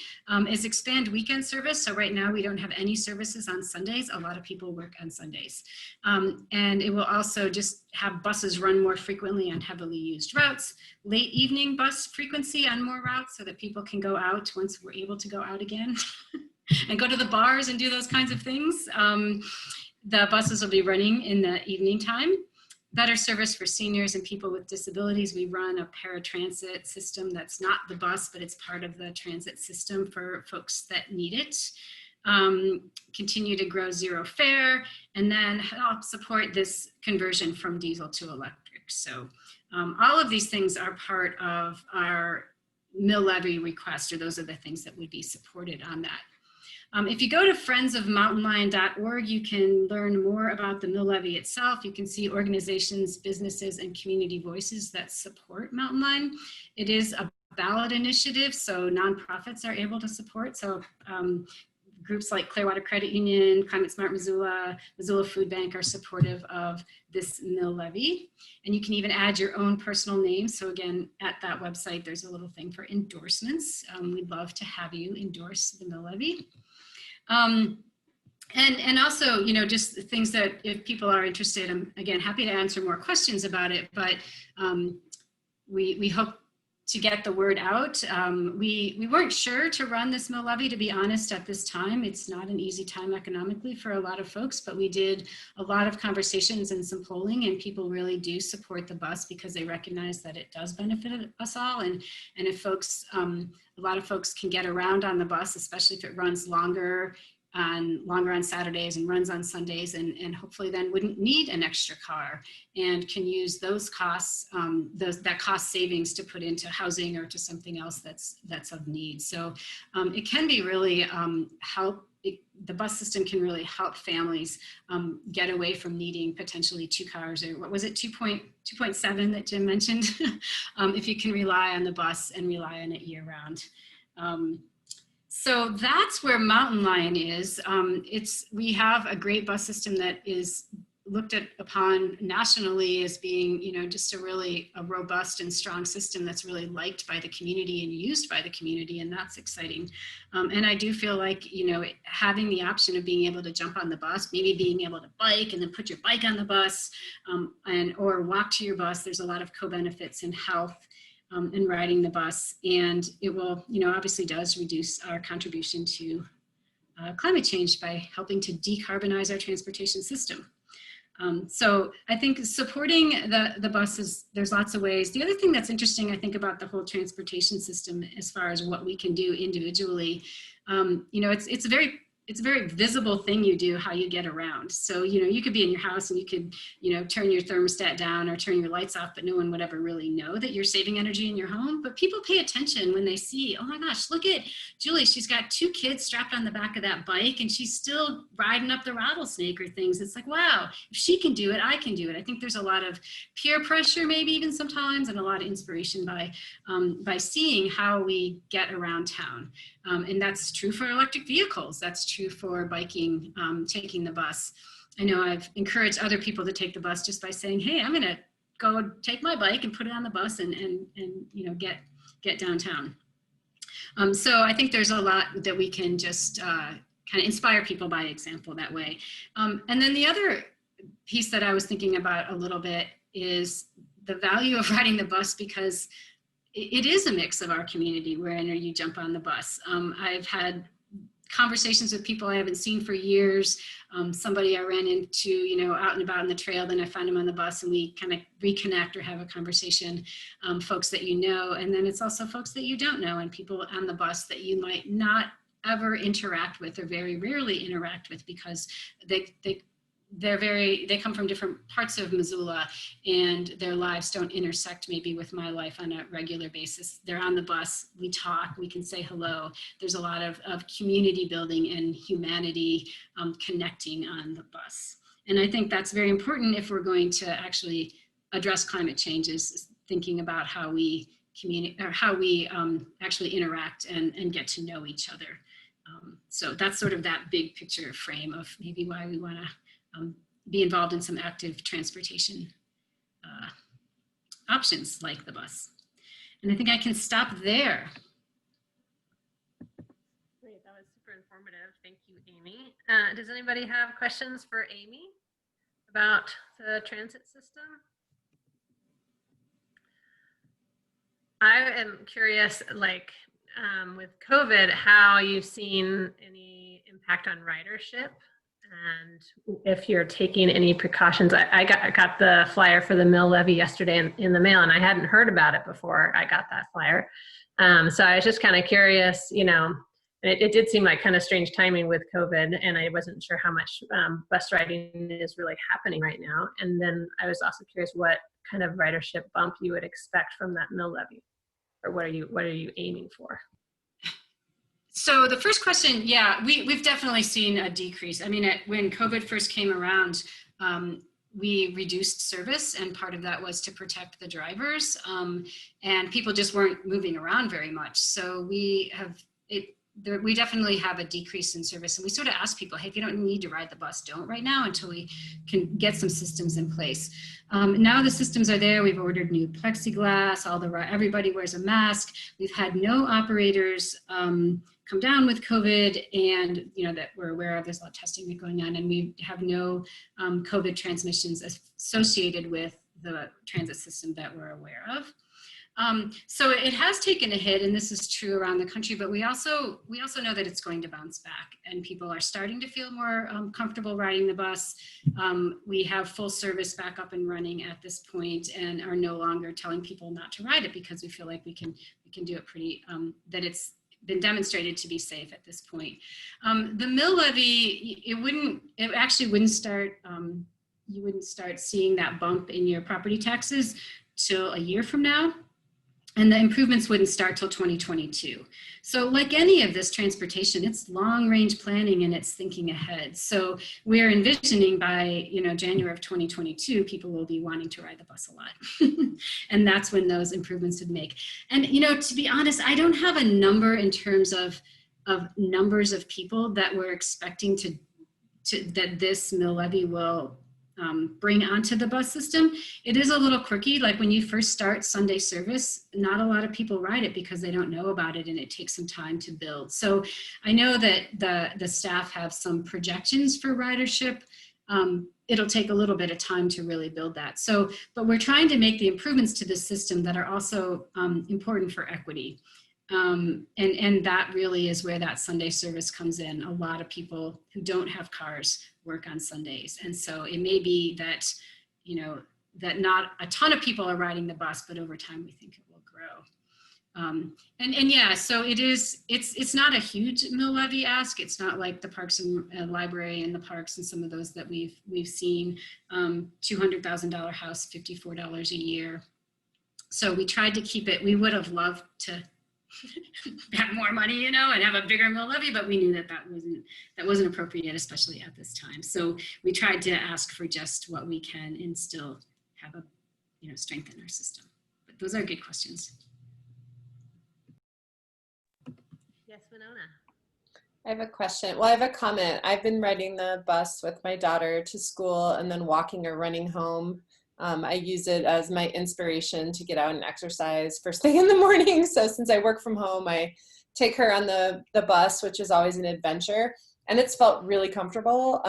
is expand weekend service. So right now we don't have any services on Sundays. A lot of people work on Sundays. And it will also just have buses run more frequently on heavily used routes, late evening bus frequency on more routes so that people can go out once we're able to go out again and go to the bars and do those kinds of things. The buses will be running in the evening time. Better service for seniors and people with disabilities. We run a paratransit system that's not the bus, but it's part of the transit system for folks that need it. Continue to grow zero fare, and then help support this conversion from diesel to electric. So all of these things are part of our mill levy request, or those are the things that would be supported on that. If you go to friendsofmountainlion.org, you can learn more about the mill levy itself. You can see organizations, businesses, and community voices that support Mountain Lion. It is a ballot initiative, so nonprofits are able to support. So groups like Clearwater Credit Union, Climate Smart Missoula, Missoula Food Bank are supportive of this mill levy. And you can even add your own personal name. So again, at that website, there's a little thing for endorsements. We'd love to have you endorse the mill levy. And also, just things that if people are interested, I'm again happy to answer more questions about it, but we hope to get the word out. We weren't sure to run this mill levy, to be honest, at this time. It's not an easy time economically for a lot of folks, but we did a lot of conversations and some polling, and people really do support the bus because they recognize that it does benefit us all. And if folks, a lot of folks can get around on the bus, especially if it runs longer on Saturdays and runs on Sundays, and hopefully then wouldn't need an extra car and can use those costs, that cost savings to put into housing or to something else that's of need. So it can be really the bus system can really help families get away from needing potentially 2 cars, or what was it, 2.7 that Jim mentioned, if you can rely on the bus and rely on it year round. So that's where Mountain Lion is. We have a great bus system that is looked upon nationally as being, just a robust and strong system that's really liked by the community and used by the community, and that's exciting. And I do feel like, having the option of being able to jump on the bus, maybe being able to bike and then put your bike on the bus, or walk to your bus, there's a lot of co-benefits in health in riding the bus, and it will, obviously does reduce our contribution to climate change by helping to decarbonize our transportation system. So I think supporting the buses, there's lots of ways. The other thing that's interesting, I think, about the whole transportation system, as far as what we can do individually, it's it's a very visible thing you do, how you get around. So, you know, you could be in your house and you could, you know, turn your thermostat down or turn your lights off, but no one would ever really know that you're saving energy in your home. But people pay attention when they see, oh my gosh, look at Julie, she's got 2 kids strapped on the back of that bike and she's still riding up the rattlesnake or things. It's like, wow, if she can do it, I can do it. I think there's a lot of peer pressure, maybe even sometimes, and a lot of inspiration by seeing how we get around town. And that's true for electric vehicles. That's true for biking, taking the bus. I know I've encouraged other people to take the bus just by saying, hey, I'm gonna go take my bike and put it on the bus and you know, get downtown. So I think there's a lot that we can just kind of inspire people by example that way. And then the other piece that I was thinking about a little bit is the value of riding the bus, because it is a mix of our community wherein you jump on the bus. I've had conversations with people I haven't seen for years. Somebody I ran into, you know, out and about on the trail, then I find them on the bus and we kind of reconnect or have a conversation. Folks that you know, and then it's also folks that you don't know, and people on the bus that you might not ever interact with or very rarely interact with, because they come from different parts of Missoula and their lives don't intersect maybe with my life on a regular basis. They're on the bus, we talk, we can say hello. There's a lot of community building and humanity connecting on the bus. And I think that's very important if we're going to actually address climate change, is thinking about how we communicate, or how we actually interact and get to know each other. So that's sort of that big picture frame of maybe why we want to be involved in some active transportation options like the bus. And I think I can stop there. Great, that was super informative. Thank you, Amy. Does anybody have questions for Amy about the transit system? I am curious, like with COVID, how you've seen any impact on ridership, and if you're taking any precautions. I got the flyer for the mill levy yesterday in the mail, and I hadn't heard about it before I got that flyer. So I was just kind of curious, you know, it did seem like kind of strange timing with COVID, and I wasn't sure how much bus riding is really happening right now. And then I was also curious what kind of ridership bump you would expect from that mill levy, or what are you aiming for? So the first question, yeah, we've definitely seen a decrease. I mean, when COVID first came around, we reduced service, and part of that was to protect the drivers, and people just weren't moving around very much. So we definitely have a decrease in service, and we sort of ask people, hey, if you don't need to ride the bus, don't right now until we can get some systems in place. Now the systems are there. We've ordered new plexiglass, everybody wears a mask. We've had no operators come down with COVID, and you know that we're aware of. There's a lot of testing going on, and we have no COVID transmissions associated with the transit system that we're aware of. So it has taken a hit, and this is true around the country, but we also know that it's going to bounce back, and people are starting to feel more comfortable riding the bus. We have full service back up and running at this point, and are no longer telling people not to ride it, because we feel like we can do it pretty, that it's been demonstrated to be safe at this point. The mill levy, it actually wouldn't start, you wouldn't start seeing that bump in your property taxes till a year from now. And the improvements wouldn't start till 2022. So like any of this transportation, it's long range planning and it's thinking ahead. So we're envisioning by January of 2022, people will be wanting to ride the bus a lot. And that's when those improvements would make. And to be honest, I don't have a number in terms of numbers of people that we're expecting that this mill levy will bring onto the bus system. It is a little quirky. Like when you first start Sunday service, not a lot of people ride it because they don't know about it, and it takes some time to build. So I know that the staff have some projections for ridership. It'll take a little bit of time to really build that. So, but we're trying to make the improvements to the system that are also important for equity. And that really is where that Sunday service comes in. A lot of people who don't have cars work on Sundays. And so it may be that, that not a ton of people are riding the bus, but over time we think it will grow. And yeah, so it's not a huge mill levy ask. It's not like the parks and library and the parks and some of those that we've seen. $200,000 house, $54 a year. So we tried to keep it. We would have loved to have more money, you know, and have a bigger mill levy, but we knew that that wasn't appropriate, especially at this time. So we tried to ask for just what we can and still have a, you know, strengthen our system. But those are good questions. Yes, Winona. I have a question. Well, I have a comment. I've been riding the bus with my daughter to school and then walking or running home. I use it as my inspiration to get out and exercise first thing in the morning. So since I work from home, I take her on the bus, which is always an adventure. And it's felt really comfortable,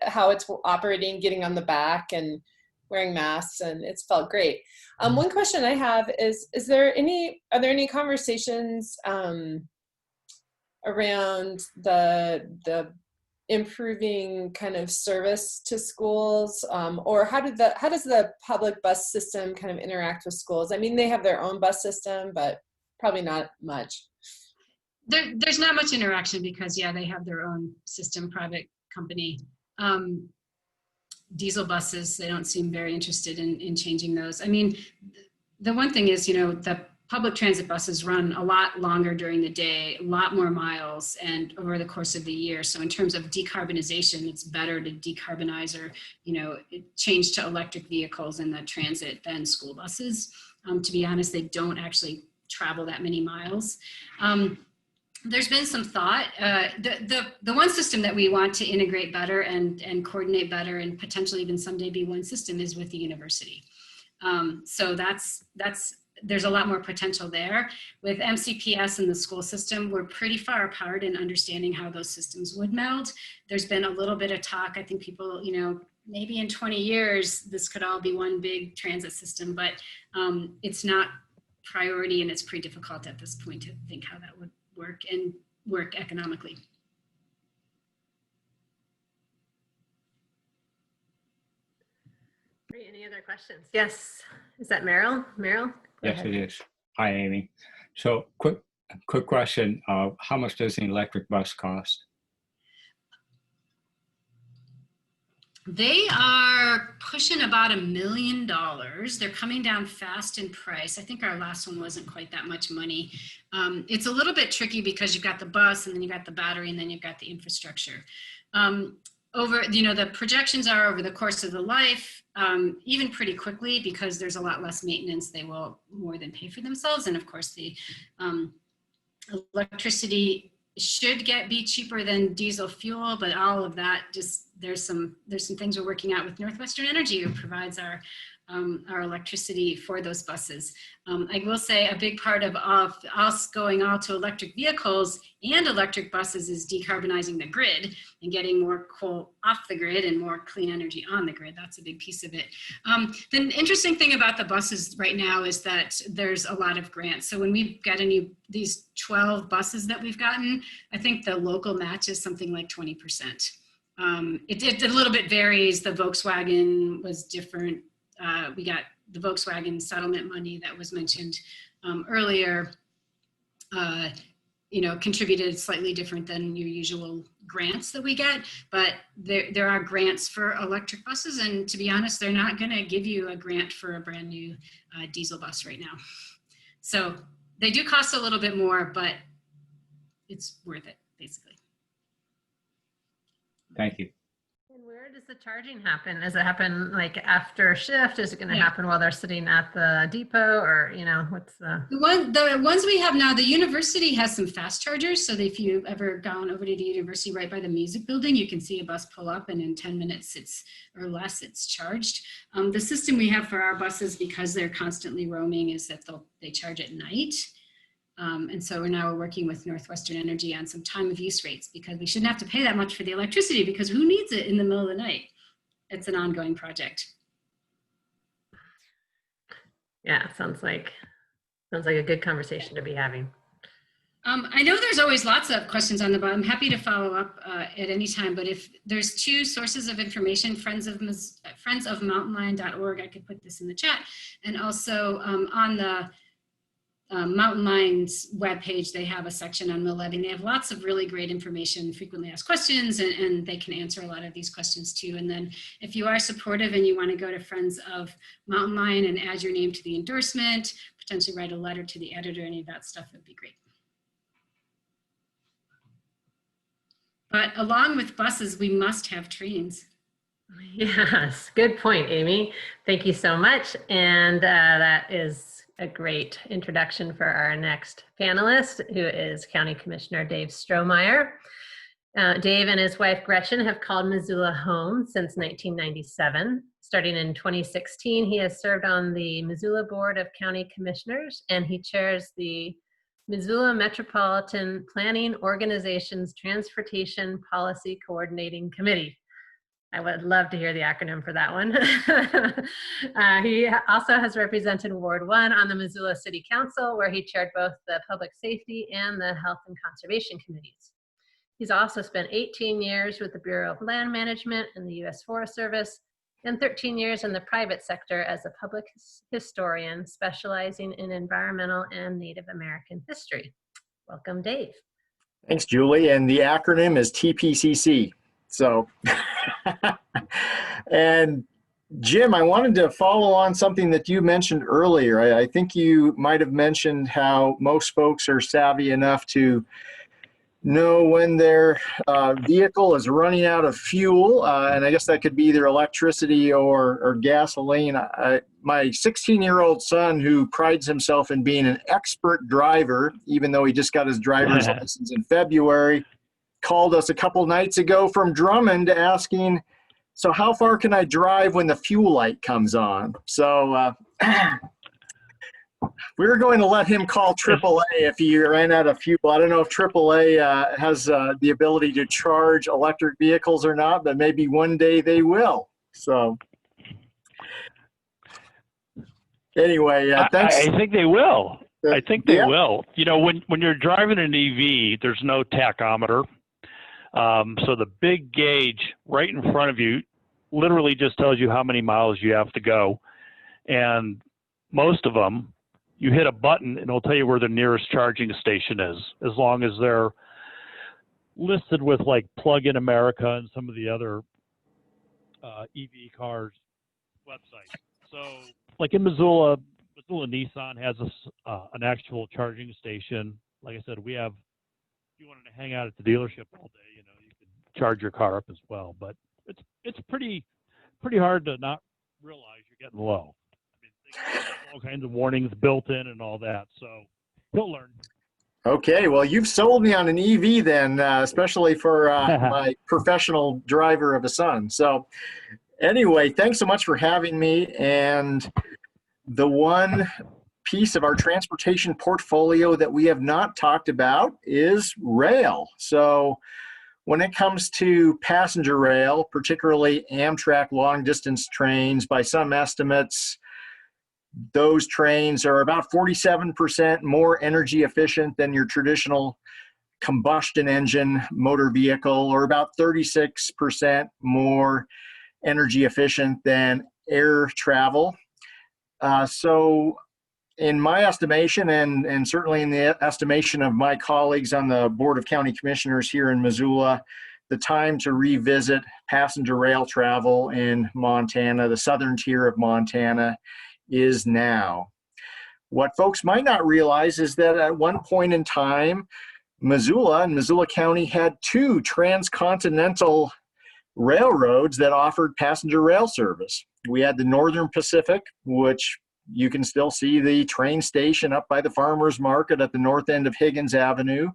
how it's operating, getting on the back and wearing masks, and it's felt great. One question I have is are there any conversations around the improving kind of service to schools, or how does the public bus system kind of interact with schools? I mean, they have their own bus system, but probably not much. There's not much interaction because, yeah, they have their own system, private company. Diesel buses, they don't seem very interested in changing those. I mean, the one thing is, you know, the public transit buses run a lot longer during the day, a lot more miles and over the course of the year. So in terms of decarbonization, it's better to decarbonize or, you know, change to electric vehicles in the transit than school buses. To be honest, they don't actually travel that many miles. There's been some thought. The one system that we want to integrate better and coordinate better and potentially even someday be one system is with the university. So there's a lot more potential there. With MCPS and the school system, we're pretty far apart in understanding how those systems would meld. There's been a little bit of talk. I think people, you know, maybe in 20 years, this could all be one big transit system, but it's not priority and it's pretty difficult at this point to think how that would work and work economically. Great. Any other questions? Yes. Is that Meryl? Meryl? Yes, it is. Hi, Amy. So quick question. How much does an electric bus cost? They are pushing about $1 million. They're coming down fast in price. I think our last one wasn't quite that much money. It's a little bit tricky because you've got the bus and then you've got the battery and then you've got the infrastructure. The projections are over the course of the life, even pretty quickly because there's a lot less maintenance, they will more than pay for themselves. And of course the electricity should be cheaper than diesel fuel, but all of that there's some things we're working out with Northwestern Energy, who provides our electricity for those buses. I will say a big part of us going all to electric vehicles and electric buses is decarbonizing the grid and getting more coal off the grid and more clean energy on the grid. That's a big piece of it. The interesting thing about the buses right now is that there's a lot of grants. So when we've got these 12 buses that we've gotten, I think the local match is something like 20%. It a little bit varies. The Volkswagen was different. We got the Volkswagen settlement money that was mentioned earlier, contributed slightly different than your usual grants that we get, but there are grants for electric buses, and to be honest, they're not going to give you a grant for a brand new diesel bus right now. So they do cost a little bit more, but it's worth it, basically. Thank you. And where does the charging happen? Does it happen like after shift? Is it going to happen while they're sitting at the depot, or what's the ones we have now? The university has some fast chargers, so that if you've ever gone over to the university right by the music building, you can see a bus pull up, and in 10 minutes or less it's charged. The system we have for our buses, because they're constantly roaming, is that they charge at night. And so we're working with Northwestern Energy on some time of use rates, because we shouldn't have to pay that much for the electricity, because who needs it in the middle of the night? It's an ongoing project. Yeah, sounds like a good conversation to be having. I know there's always lots of questions on the bottom. I'm happy to follow up at any time, but if there's two sources of information, friendsofmountainlion.org, I could put this in the chat, and also on the Mountain Mine's webpage, they have a section on mill letting. They have lots of really great information, frequently asked questions, and they can answer a lot of these questions too. And then if you are supportive and you want to go to Friends of Mountain Mine and add your name to the endorsement, potentially write a letter to the editor, any of that stuff would be great. But along with buses, we must have trains. Yes, good point, Amy. Thank you so much. And that is a great introduction for our next panelist, who is County Commissioner Dave Strohmeyer. Dave and his wife Gretchen have called Missoula home since 1997. Starting in 2016, he has served on the Missoula Board of County Commissioners, and he chairs the Missoula Metropolitan Planning Organization's Transportation Policy Coordinating Committee. I would love to hear the acronym for that one. He also has represented Ward 1 on the Missoula City Council, where he chaired both the Public Safety and the Health and Conservation Committees. He's also spent 18 years with the Bureau of Land Management and the U.S. Forest Service, and 13 years in the private sector as a public historian specializing in environmental and Native American history. Welcome, Dave. Thanks, Julie. And the acronym is TPCC. So, and Jim, I wanted to follow on something that you mentioned earlier. I think you might have mentioned how most folks are savvy enough to know when their vehicle is running out of fuel, and I guess that could be either electricity or gasoline. My 16-year-old son, who prides himself in being an expert driver, even though he just got his driver's license in February, called us a couple nights ago from Drummond asking, so how far can I drive when the fuel light comes on? So we were going to let him call AAA if he ran out of fuel. I don't know if AAA has the ability to charge electric vehicles or not, but maybe one day they will. So anyway, thanks. I think they will. I think they yeah. will. You know, when you're driving an EV, there's no tachometer. So the big gauge right in front of you literally just tells you how many miles you have to go. And most of them, you hit a button and it'll tell you where the nearest charging station is, as long as they're listed with like Plug-in America and some of the other EV cars websites. So like in Missoula Nissan has an actual charging station. Like I said, we have, if you wanted to hang out at the dealership all day, you know, you can charge your car up as well. But it's pretty hard to not realize you're getting low. I mean, all kinds of warnings built in and all that. So he'll learn. Okay, well, you've sold me on an EV then, especially for my professional driver of a son. So anyway, thanks so much for having me. And the one piece of our transportation portfolio that we have not talked about is rail. So when it comes to passenger rail, particularly Amtrak long distance trains, by some estimates, those trains are about 47% more energy efficient than your traditional combustion engine motor vehicle, or about 36% more energy efficient than air travel. So in my estimation, and certainly in the estimation of my colleagues on the Board of County Commissioners here in Missoula, the time to revisit passenger rail travel in Montana, the southern tier of Montana, is now. What folks might not realize is that at one point in time, Missoula and Missoula County had two transcontinental railroads that offered passenger rail service. We had the Northern Pacific, which you can still see the train station up by the farmers market at the north end of Higgins Avenue.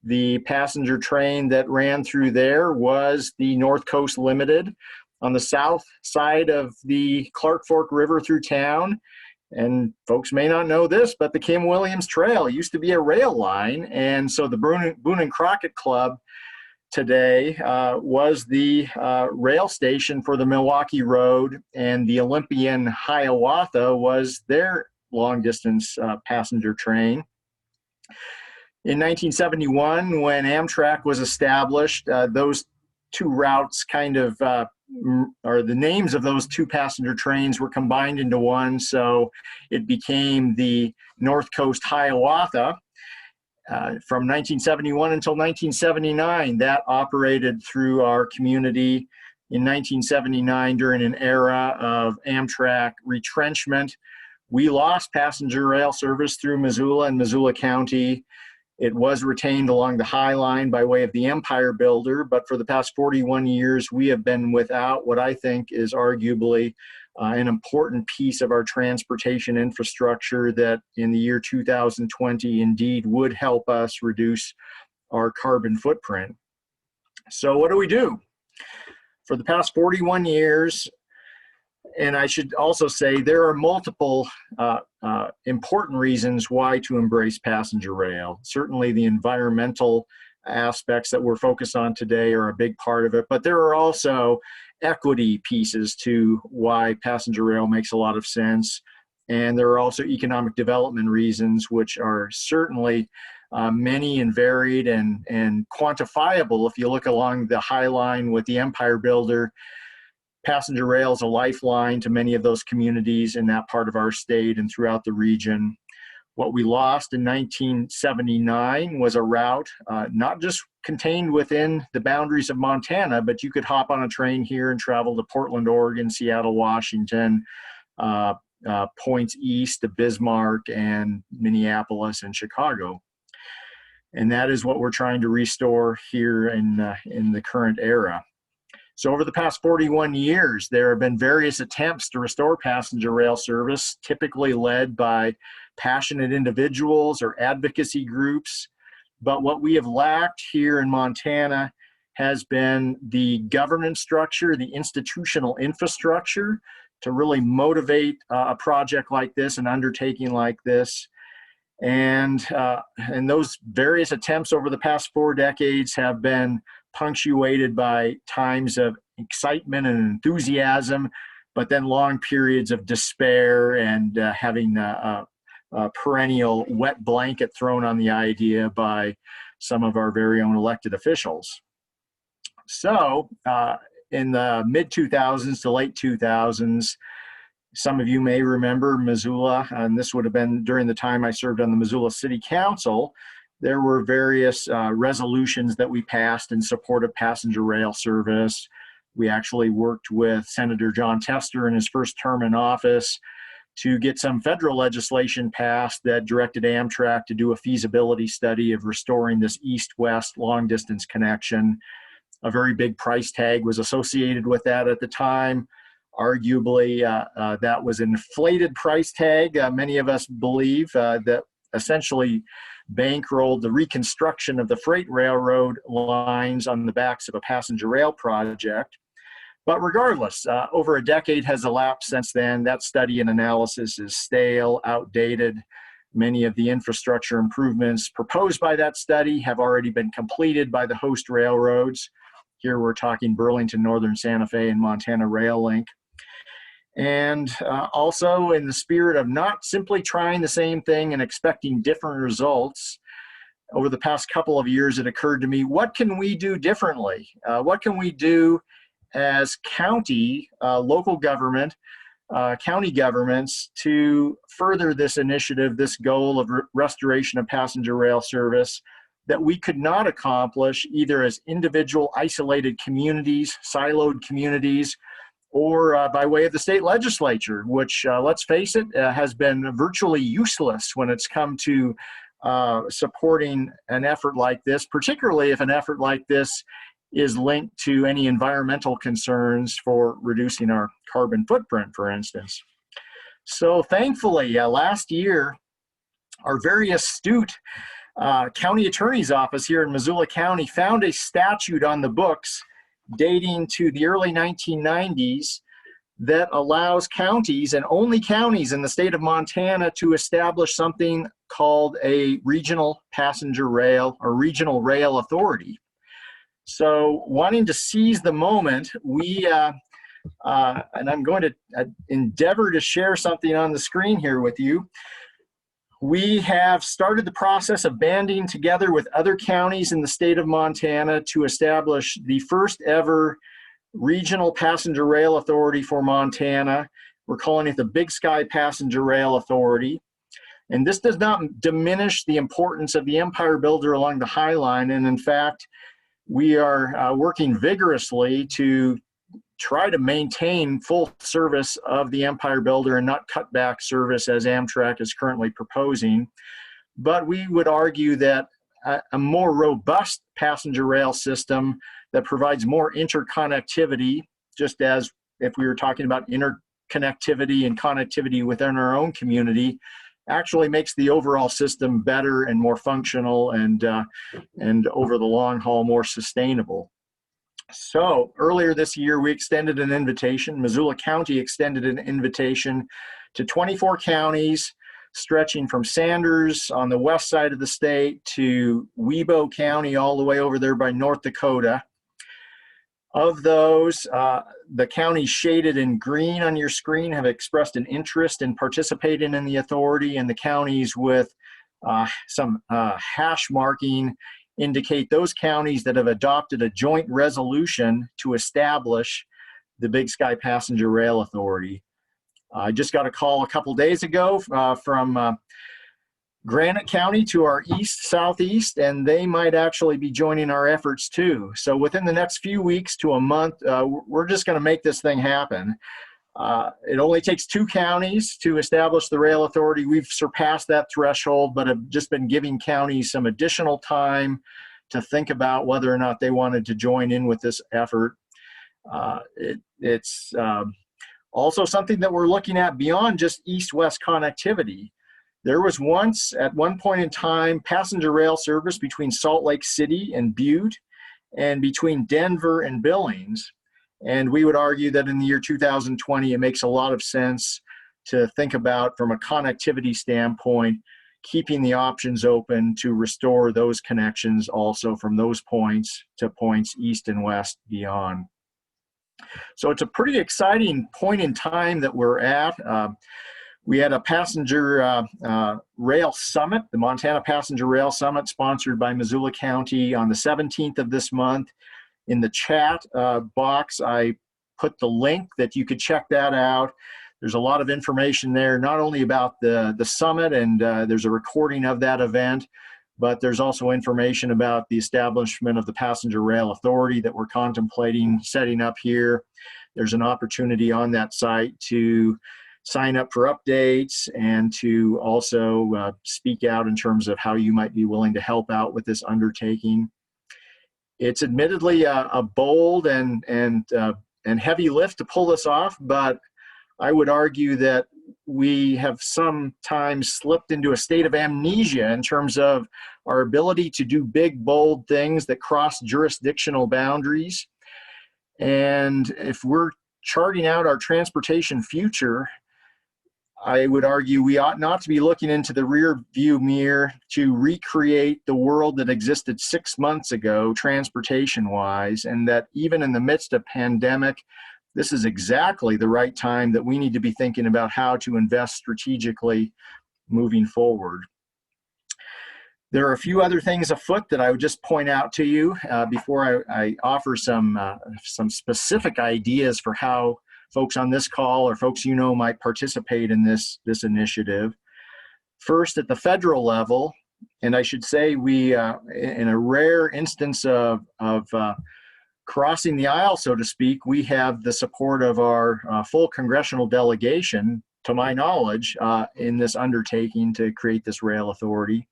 The passenger train that ran through there was the North Coast Limited on the south side of the Clark Fork River through town. And folks may not know this, but the Kim Williams Trail used to be a rail line. And so the Boone and Crockett Club today was the rail station for the Milwaukee Road, and the Olympian Hiawatha was their long distance passenger train. In 1971, when Amtrak was established, those two routes kind of or the names of those two passenger trains were combined into one, so it became the North Coast Hiawatha. From 1971 until 1979, that operated through our community. In 1979, during an era of Amtrak retrenchment, we lost passenger rail service through Missoula and Missoula County. It was retained along the High Line by way of the Empire Builder, but for the past 41 years, we have been without what I think is arguably an important piece of our transportation infrastructure that in the year 2020 indeed would help us reduce our carbon footprint. So what do? For the past 41 years, and I should also say there are multiple important reasons why to embrace passenger rail. Certainly the environmental aspects that we're focused on today are a big part of it, but there are also equity pieces to why passenger rail makes a lot of sense. And there are also economic development reasons, which are certainly many and varied and quantifiable. If you look along the High Line with the Empire Builder, passenger rail is a lifeline to many of those communities in that part of our state and throughout the region. What we lost in 1979 was a route not just contained within the boundaries of Montana, but you could hop on a train here and travel to Portland, Oregon, Seattle, Washington, points east to Bismarck and Minneapolis and Chicago. And that is what we're trying to restore here in the current era. So over the past 41 years, there have been various attempts to restore passenger rail service, typically led by passionate individuals or advocacy groups. But what we have lacked here in Montana has been the governance structure, the institutional infrastructure to really motivate a project like this, an undertaking like this. And those various attempts over the past 4 decades have been punctuated by times of excitement and enthusiasm, but then long periods of despair and having a perennial wet blanket thrown on the idea by some of our very own elected officials. So in the mid-2000s to late 2000s, some of you may remember Missoula, and this would have been during the time I served on the Missoula City Council. There were various resolutions that we passed in support of passenger rail service. We actually worked with Senator John Tester in his first term in office to get some federal legislation passed that directed Amtrak to do a feasibility study of restoring this east-west long-distance connection. A very big price tag was associated with that at the time. Arguably, that was an inflated price tag. Many of us believe that essentially bankrolled the reconstruction of the freight railroad lines on the backs of a passenger rail project. But regardless, over a decade has elapsed since then. That study and analysis is stale, outdated. Many of the infrastructure improvements proposed by that study have already been completed by the host railroads. Here we're talking Burlington, Northern Santa Fe, and Montana Rail Link. And also in the spirit of not simply trying the same thing and expecting different results, over the past couple of years, it occurred to me, what can we do differently? What can we do as county, local government, county governments to further this initiative, this goal of restoration of passenger rail service that we could not accomplish either as individual isolated communities, siloed communities, or by way of the state legislature, which, let's face it, has been virtually useless when it's come to supporting an effort like this, particularly if an effort like this is linked to any environmental concerns for reducing our carbon footprint, for instance. So thankfully, last year, our very astute county attorney's office here in Missoula County found a statute on the books dating to the early 1990s that allows counties, and only counties in the state of Montana, to establish something called a regional passenger rail or regional rail authority. So wanting to seize the moment, we, and I'm going to endeavor to share something on the screen here with you. We have started the process of banding together with other counties in the state of Montana to establish the first ever regional passenger rail authority for Montana. We're calling it the Big Sky Passenger Rail Authority. And this does not diminish the importance of the Empire Builder along the High Line. And in fact, we are working vigorously to try to maintain full service of the Empire Builder and not cut back service as Amtrak is currently proposing. But we would argue that a more robust passenger rail system that provides more interconnectivity, just as if we were talking about interconnectivity and connectivity within our own community, actually makes the overall system better and more functional and over the long haul more sustainable. So earlier this year, we extended an invitation. Missoula County extended an invitation to 24 counties, stretching from Sanders on the west side of the state to Webo County all the way over there by North Dakota. Of those, the counties shaded in green on your screen have expressed an interest in participating in the authority, and the counties with some hash marking indicate those counties that have adopted a joint resolution to establish the Big Sky Passenger Rail Authority. I just got a call a couple days ago from Granite County to our southeast, and they might actually be joining our efforts too. So within the next few weeks to a month, we're just going to make this thing happen. It only takes 2 counties to establish the rail authority. We've surpassed that threshold, but have just been giving counties some additional time to think about whether or not they wanted to join in with this effort. It's also something that we're looking at beyond just east-west connectivity. There was once, at one point in time, passenger rail service between Salt Lake City and Butte and between Denver and Billings. And we would argue that in the year 2020, it makes a lot of sense to think about, from a connectivity standpoint, keeping the options open to restore those connections also from those points to points east and west beyond. So it's a pretty exciting point in time that we're at. We had a passenger rail summit, the Montana Passenger Rail Summit, sponsored by Missoula County on the 17th of this month. In the chat box, I put the link that you could check that out. There's a lot of information there, not only about the summit, and there's a recording of that event, but there's also information about the establishment of the Passenger Rail Authority that we're contemplating setting up here. There's an opportunity on that site to sign up for updates and to also speak out in terms of how you might be willing to help out with this undertaking. It's admittedly a bold and heavy lift to pull this off, but I would argue that we have sometimes slipped into a state of amnesia in terms of our ability to do big, bold things that cross jurisdictional boundaries. And if we're charting out our transportation future, I would argue we ought not to be looking into the rear view mirror to recreate the world that existed 6 months ago, transportation-wise, and that even in the midst of pandemic, this is exactly the right time that we need to be thinking about how to invest strategically moving forward. There are a few other things afoot that I would just point out to you before I offer some specific ideas for how folks on this call or folks you know might participate in this initiative. First, at the federal level, and I should say we, in a rare instance of crossing the aisle, so to speak, we have the support of our full congressional delegation, to my knowledge, in this undertaking to create this rail authority.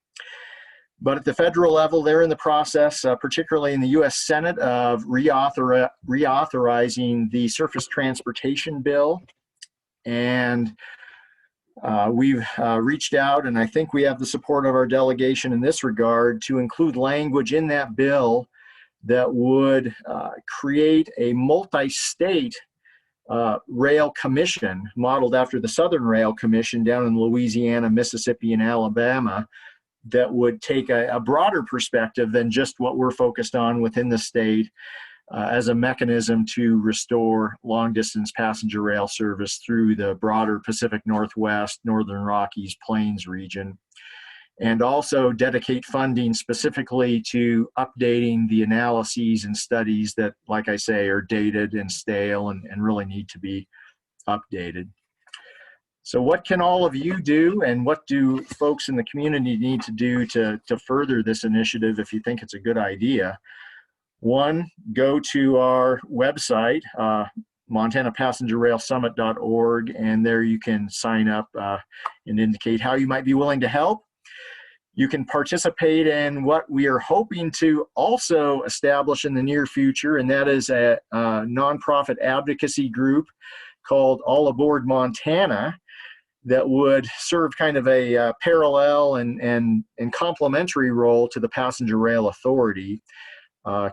But at the federal level, they're in the process, particularly in the U.S. Senate, of reauthorizing the Surface Transportation Bill. And we've reached out, and I think we have the support of our delegation in this regard, to include language in that bill that would create a multi-state rail commission modeled after the Southern Rail Commission down in Louisiana, Mississippi, and Alabama, that would take a broader perspective than just what we're focused on within the state as a mechanism to restore long-distance passenger rail service through the broader Pacific Northwest, Northern Rockies, Plains region. and also dedicate funding specifically to updating the analyses and studies that, like I say, are dated and stale and really need to be updated. So what can all of you do, and what do folks in the community need to do to further this initiative if you think it's a good idea? One, go to our website, MontanaPassengerRailSummit.org, and there you can sign up and indicate how you might be willing to help. You can participate in what we are hoping to also establish in the near future, and that is a nonprofit advocacy group called All Aboard Montana that would serve kind of a parallel and complementary role to the Passenger Rail Authority.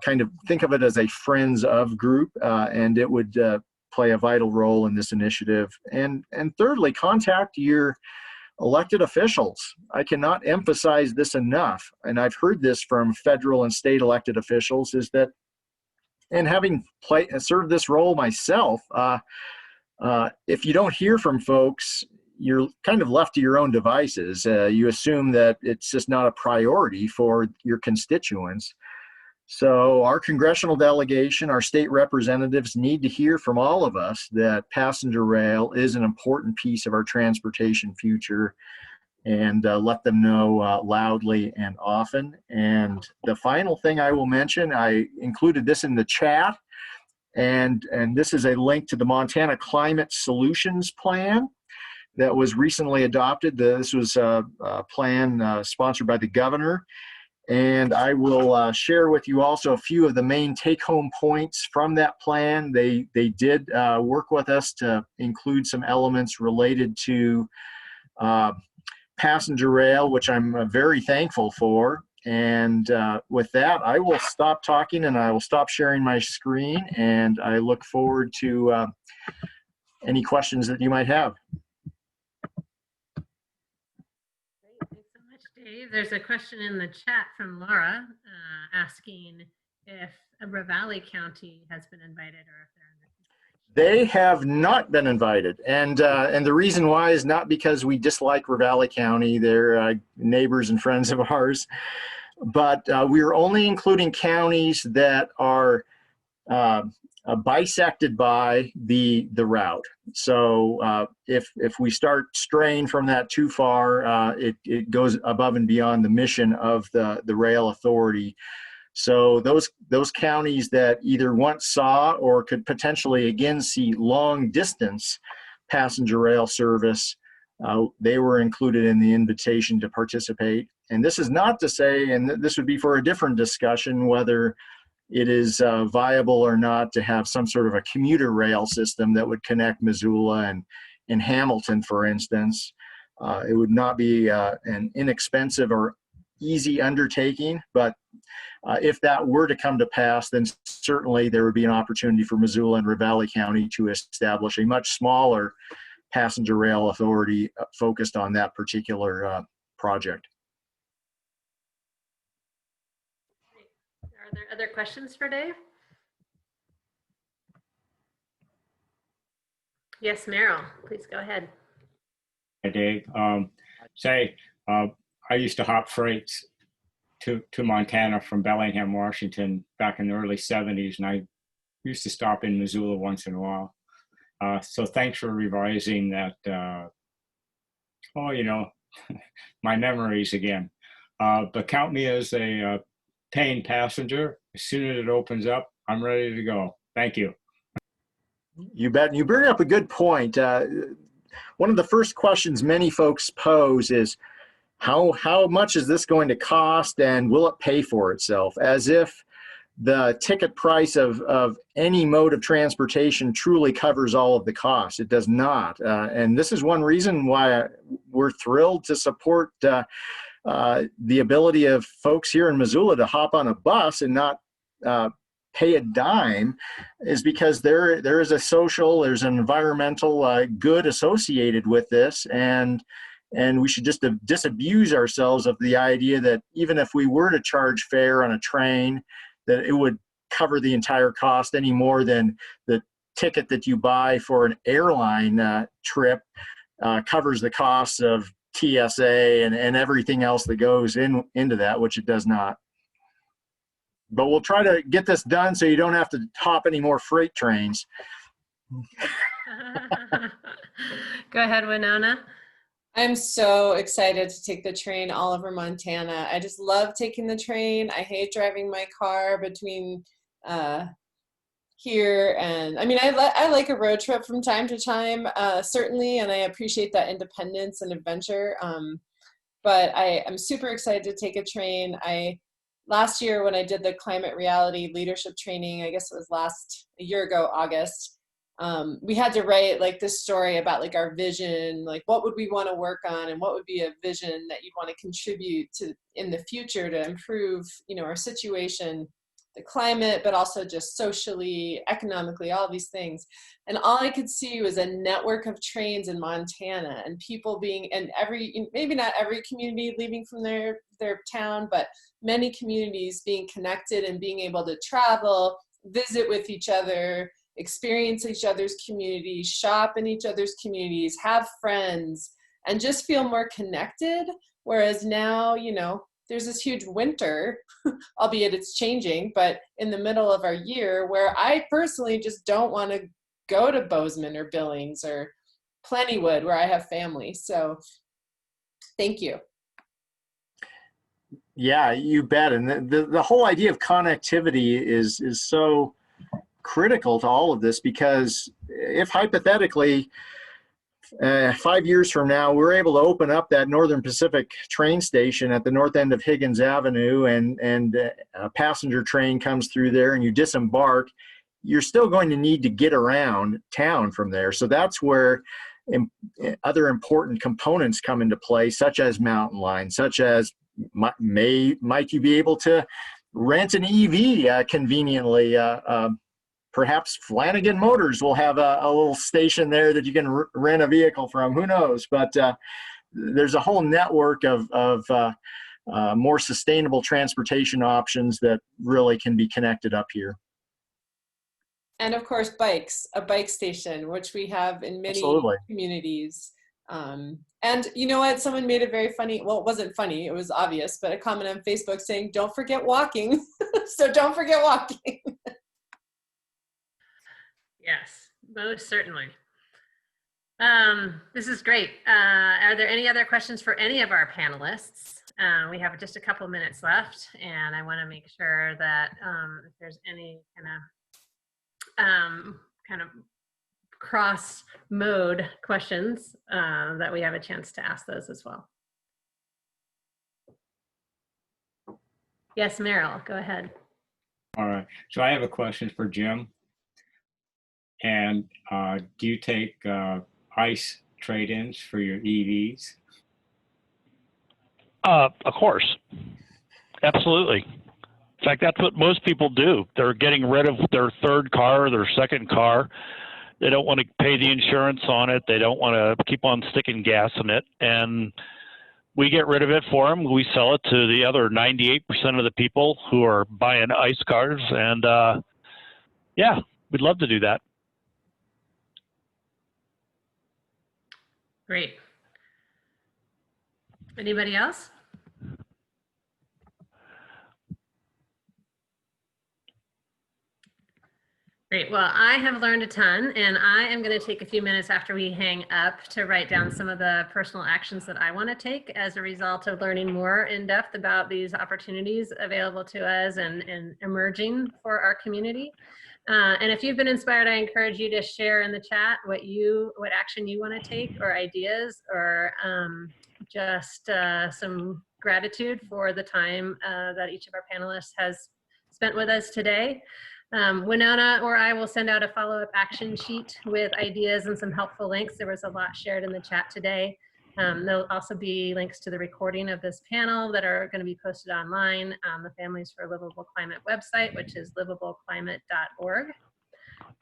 Kind of think of it as a friends of group, and it would play a vital role in this initiative. And thirdly, contact your elected officials. I cannot emphasize this enough, and I've heard this from federal and state elected officials, is that, and having served this role myself, if you don't hear from folks, you're kind of left to your own devices. You assume that it's just not a priority for your constituents. So our congressional delegation, our state representatives need to hear from all of us that passenger rail is an important piece of our transportation future, and let them know loudly and often. And the final thing I will mention, I included this in the chat, and this is a link to the Montana Climate Solutions Plan that was recently adopted. This was a plan sponsored by the governor. And I will share with you also a few of the main take-home points from that plan. They did work with us to include some elements related to passenger rail, which I'm very thankful for. And with that, I will stop talking and I will stop sharing my screen, and I look forward to any questions that you might have. Dave, there's a question in the chat from Laura asking if Ravalli County has been invited, or if they're They have not been invited, and the reason why is not because we dislike Ravalli County. They're neighbors and friends of ours, but we're only including counties that are bisected by the route. So if we start straying from that too far, it goes above and beyond the mission of the rail authority. So those counties that either once saw or could potentially again see long distance passenger rail service, they were included in the invitation to participate. And this is not to say, and this would be for a different discussion, whether it is viable or not to have some sort of a commuter rail system that would connect Missoula and Hamilton, for instance. It would not be an inexpensive or easy undertaking, but if that were to come to pass, then certainly there would be an opportunity for Missoula and Ravalli County to establish a much smaller passenger rail authority focused on that particular project. Are there other questions for Dave? Yes, Meryl, please go ahead. Hey, Dave. I used to hop freights to Montana from Bellingham, Washington back in the early 70s, and I used to stop in Missoula once in a while. So thanks for revising that, my memories again. But count me as a paying passenger. As soon as it opens up, I'm ready to go. Thank you. You bet. And you bring up a good point. One of the first questions many folks pose is, how much is this going to cost, and will it pay for itself? As if the ticket price of any mode of transportation truly covers all of the costs. It does not. And this is one reason why we're thrilled to support the ability of folks here in Missoula to hop on a bus and not pay a dime, is because there is a social, there's an environmental good associated with this, and we should just disabuse ourselves of the idea that even if we were to charge fare on a train, that it would cover the entire cost any more than the ticket that you buy for an airline trip covers the cost of TSA and everything else that goes into that, which it does not. But we'll try to get this done so you don't have to hop any more freight trains. Go ahead, Winona. I'm so excited to take the train all over Montana. I just love taking the train. I hate driving my car between here and, I mean, I like a road trip from time to time, certainly, and I appreciate that independence and adventure. But I'm super excited to take a train. Last year when I did the climate reality leadership training, I guess it was a year ago, August, we had to write like this story about like our vision, like what would we want to work on and what would be a vision that you'd want to contribute to in the future to improve, you know, our situation, the climate, but also just socially, economically, all these things. And all I could see was a network of trains in Montana and people and maybe not every community leaving from their town, but many communities being connected and being able to travel, visit with each other, experience each other's communities, shop in each other's communities, have friends, and just feel more connected. Whereas now, you know, there's this huge winter, albeit it's changing, but in the middle of our year where I personally just don't want to go to Bozeman or Billings or Plentywood where I have family. So thank you. Yeah, you bet. And the whole idea of connectivity is so critical to all of this, because if hypothetically 5 years from now we're able to open up that Northern Pacific train station at the north end of Higgins Avenue and a passenger train comes through there and you disembark, you're still going to need to get around town from there. So that's where other important components come into play, such as mountain line, such as might you be able to rent an EV conveniently. Perhaps Flanagan Motors will have a little station there that you can rent a vehicle from. Who knows? But there's a whole network of more sustainable transportation options that really can be connected up here. And of course, a bike station, which we have in many Absolutely. communities. And you know what? Someone made a very funny, well, it wasn't funny, it was obvious, but a comment on Facebook saying, don't forget walking. So don't forget walking. Yes, most certainly. This is great. Are there any other questions for any of our panelists? We have just a couple minutes left, and I want to make sure that if there's any kind of cross mode questions, that we have a chance to ask those as well. Yes, Meryl, go ahead. All right. So I have a question for Jim. And do you take ICE trade-ins for your EVs? Of course. Absolutely. In fact, that's what most people do. They're getting rid of their third car or their second car. They don't want to pay the insurance on it. They don't want to keep on sticking gas in it. And we get rid of it for them. We sell it to the other 98% of the people who are buying ICE cars. And yeah, we'd love to do that. Great. Anybody else? Great. Well, I have learned a ton, and I am going to take a few minutes after we hang up to write down some of the personal actions that I want to take as a result of learning more in depth about these opportunities available to us and emerging for our community. And if you've been inspired, I encourage you to share in the chat what action you want to take, or ideas, or just some gratitude for the time that each of our panelists has spent with us today. Winona or I will send out a follow-up action sheet with ideas and some helpful links. There was a lot shared in the chat today. There'll also be links to the recording of this panel that are going to be posted online on the Families for Livable Climate website, which is livableclimate.org.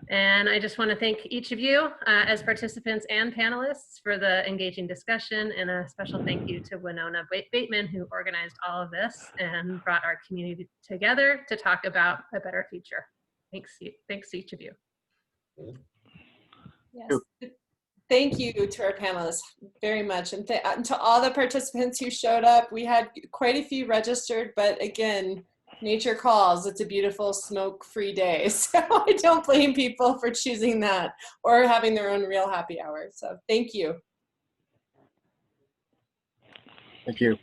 And I just want to thank each of you as participants and panelists for the engaging discussion, and a special thank you to Winona Bateman, who organized all of this and brought our community together to talk about a better future. Thanks each of you. Yes. Thank you to our panelists very much. And to all the participants who showed up. We had quite a few registered, but again, nature calls. It's a beautiful smoke-free day. So I don't blame people for choosing that or having their own real happy hour. So thank you. Thank you.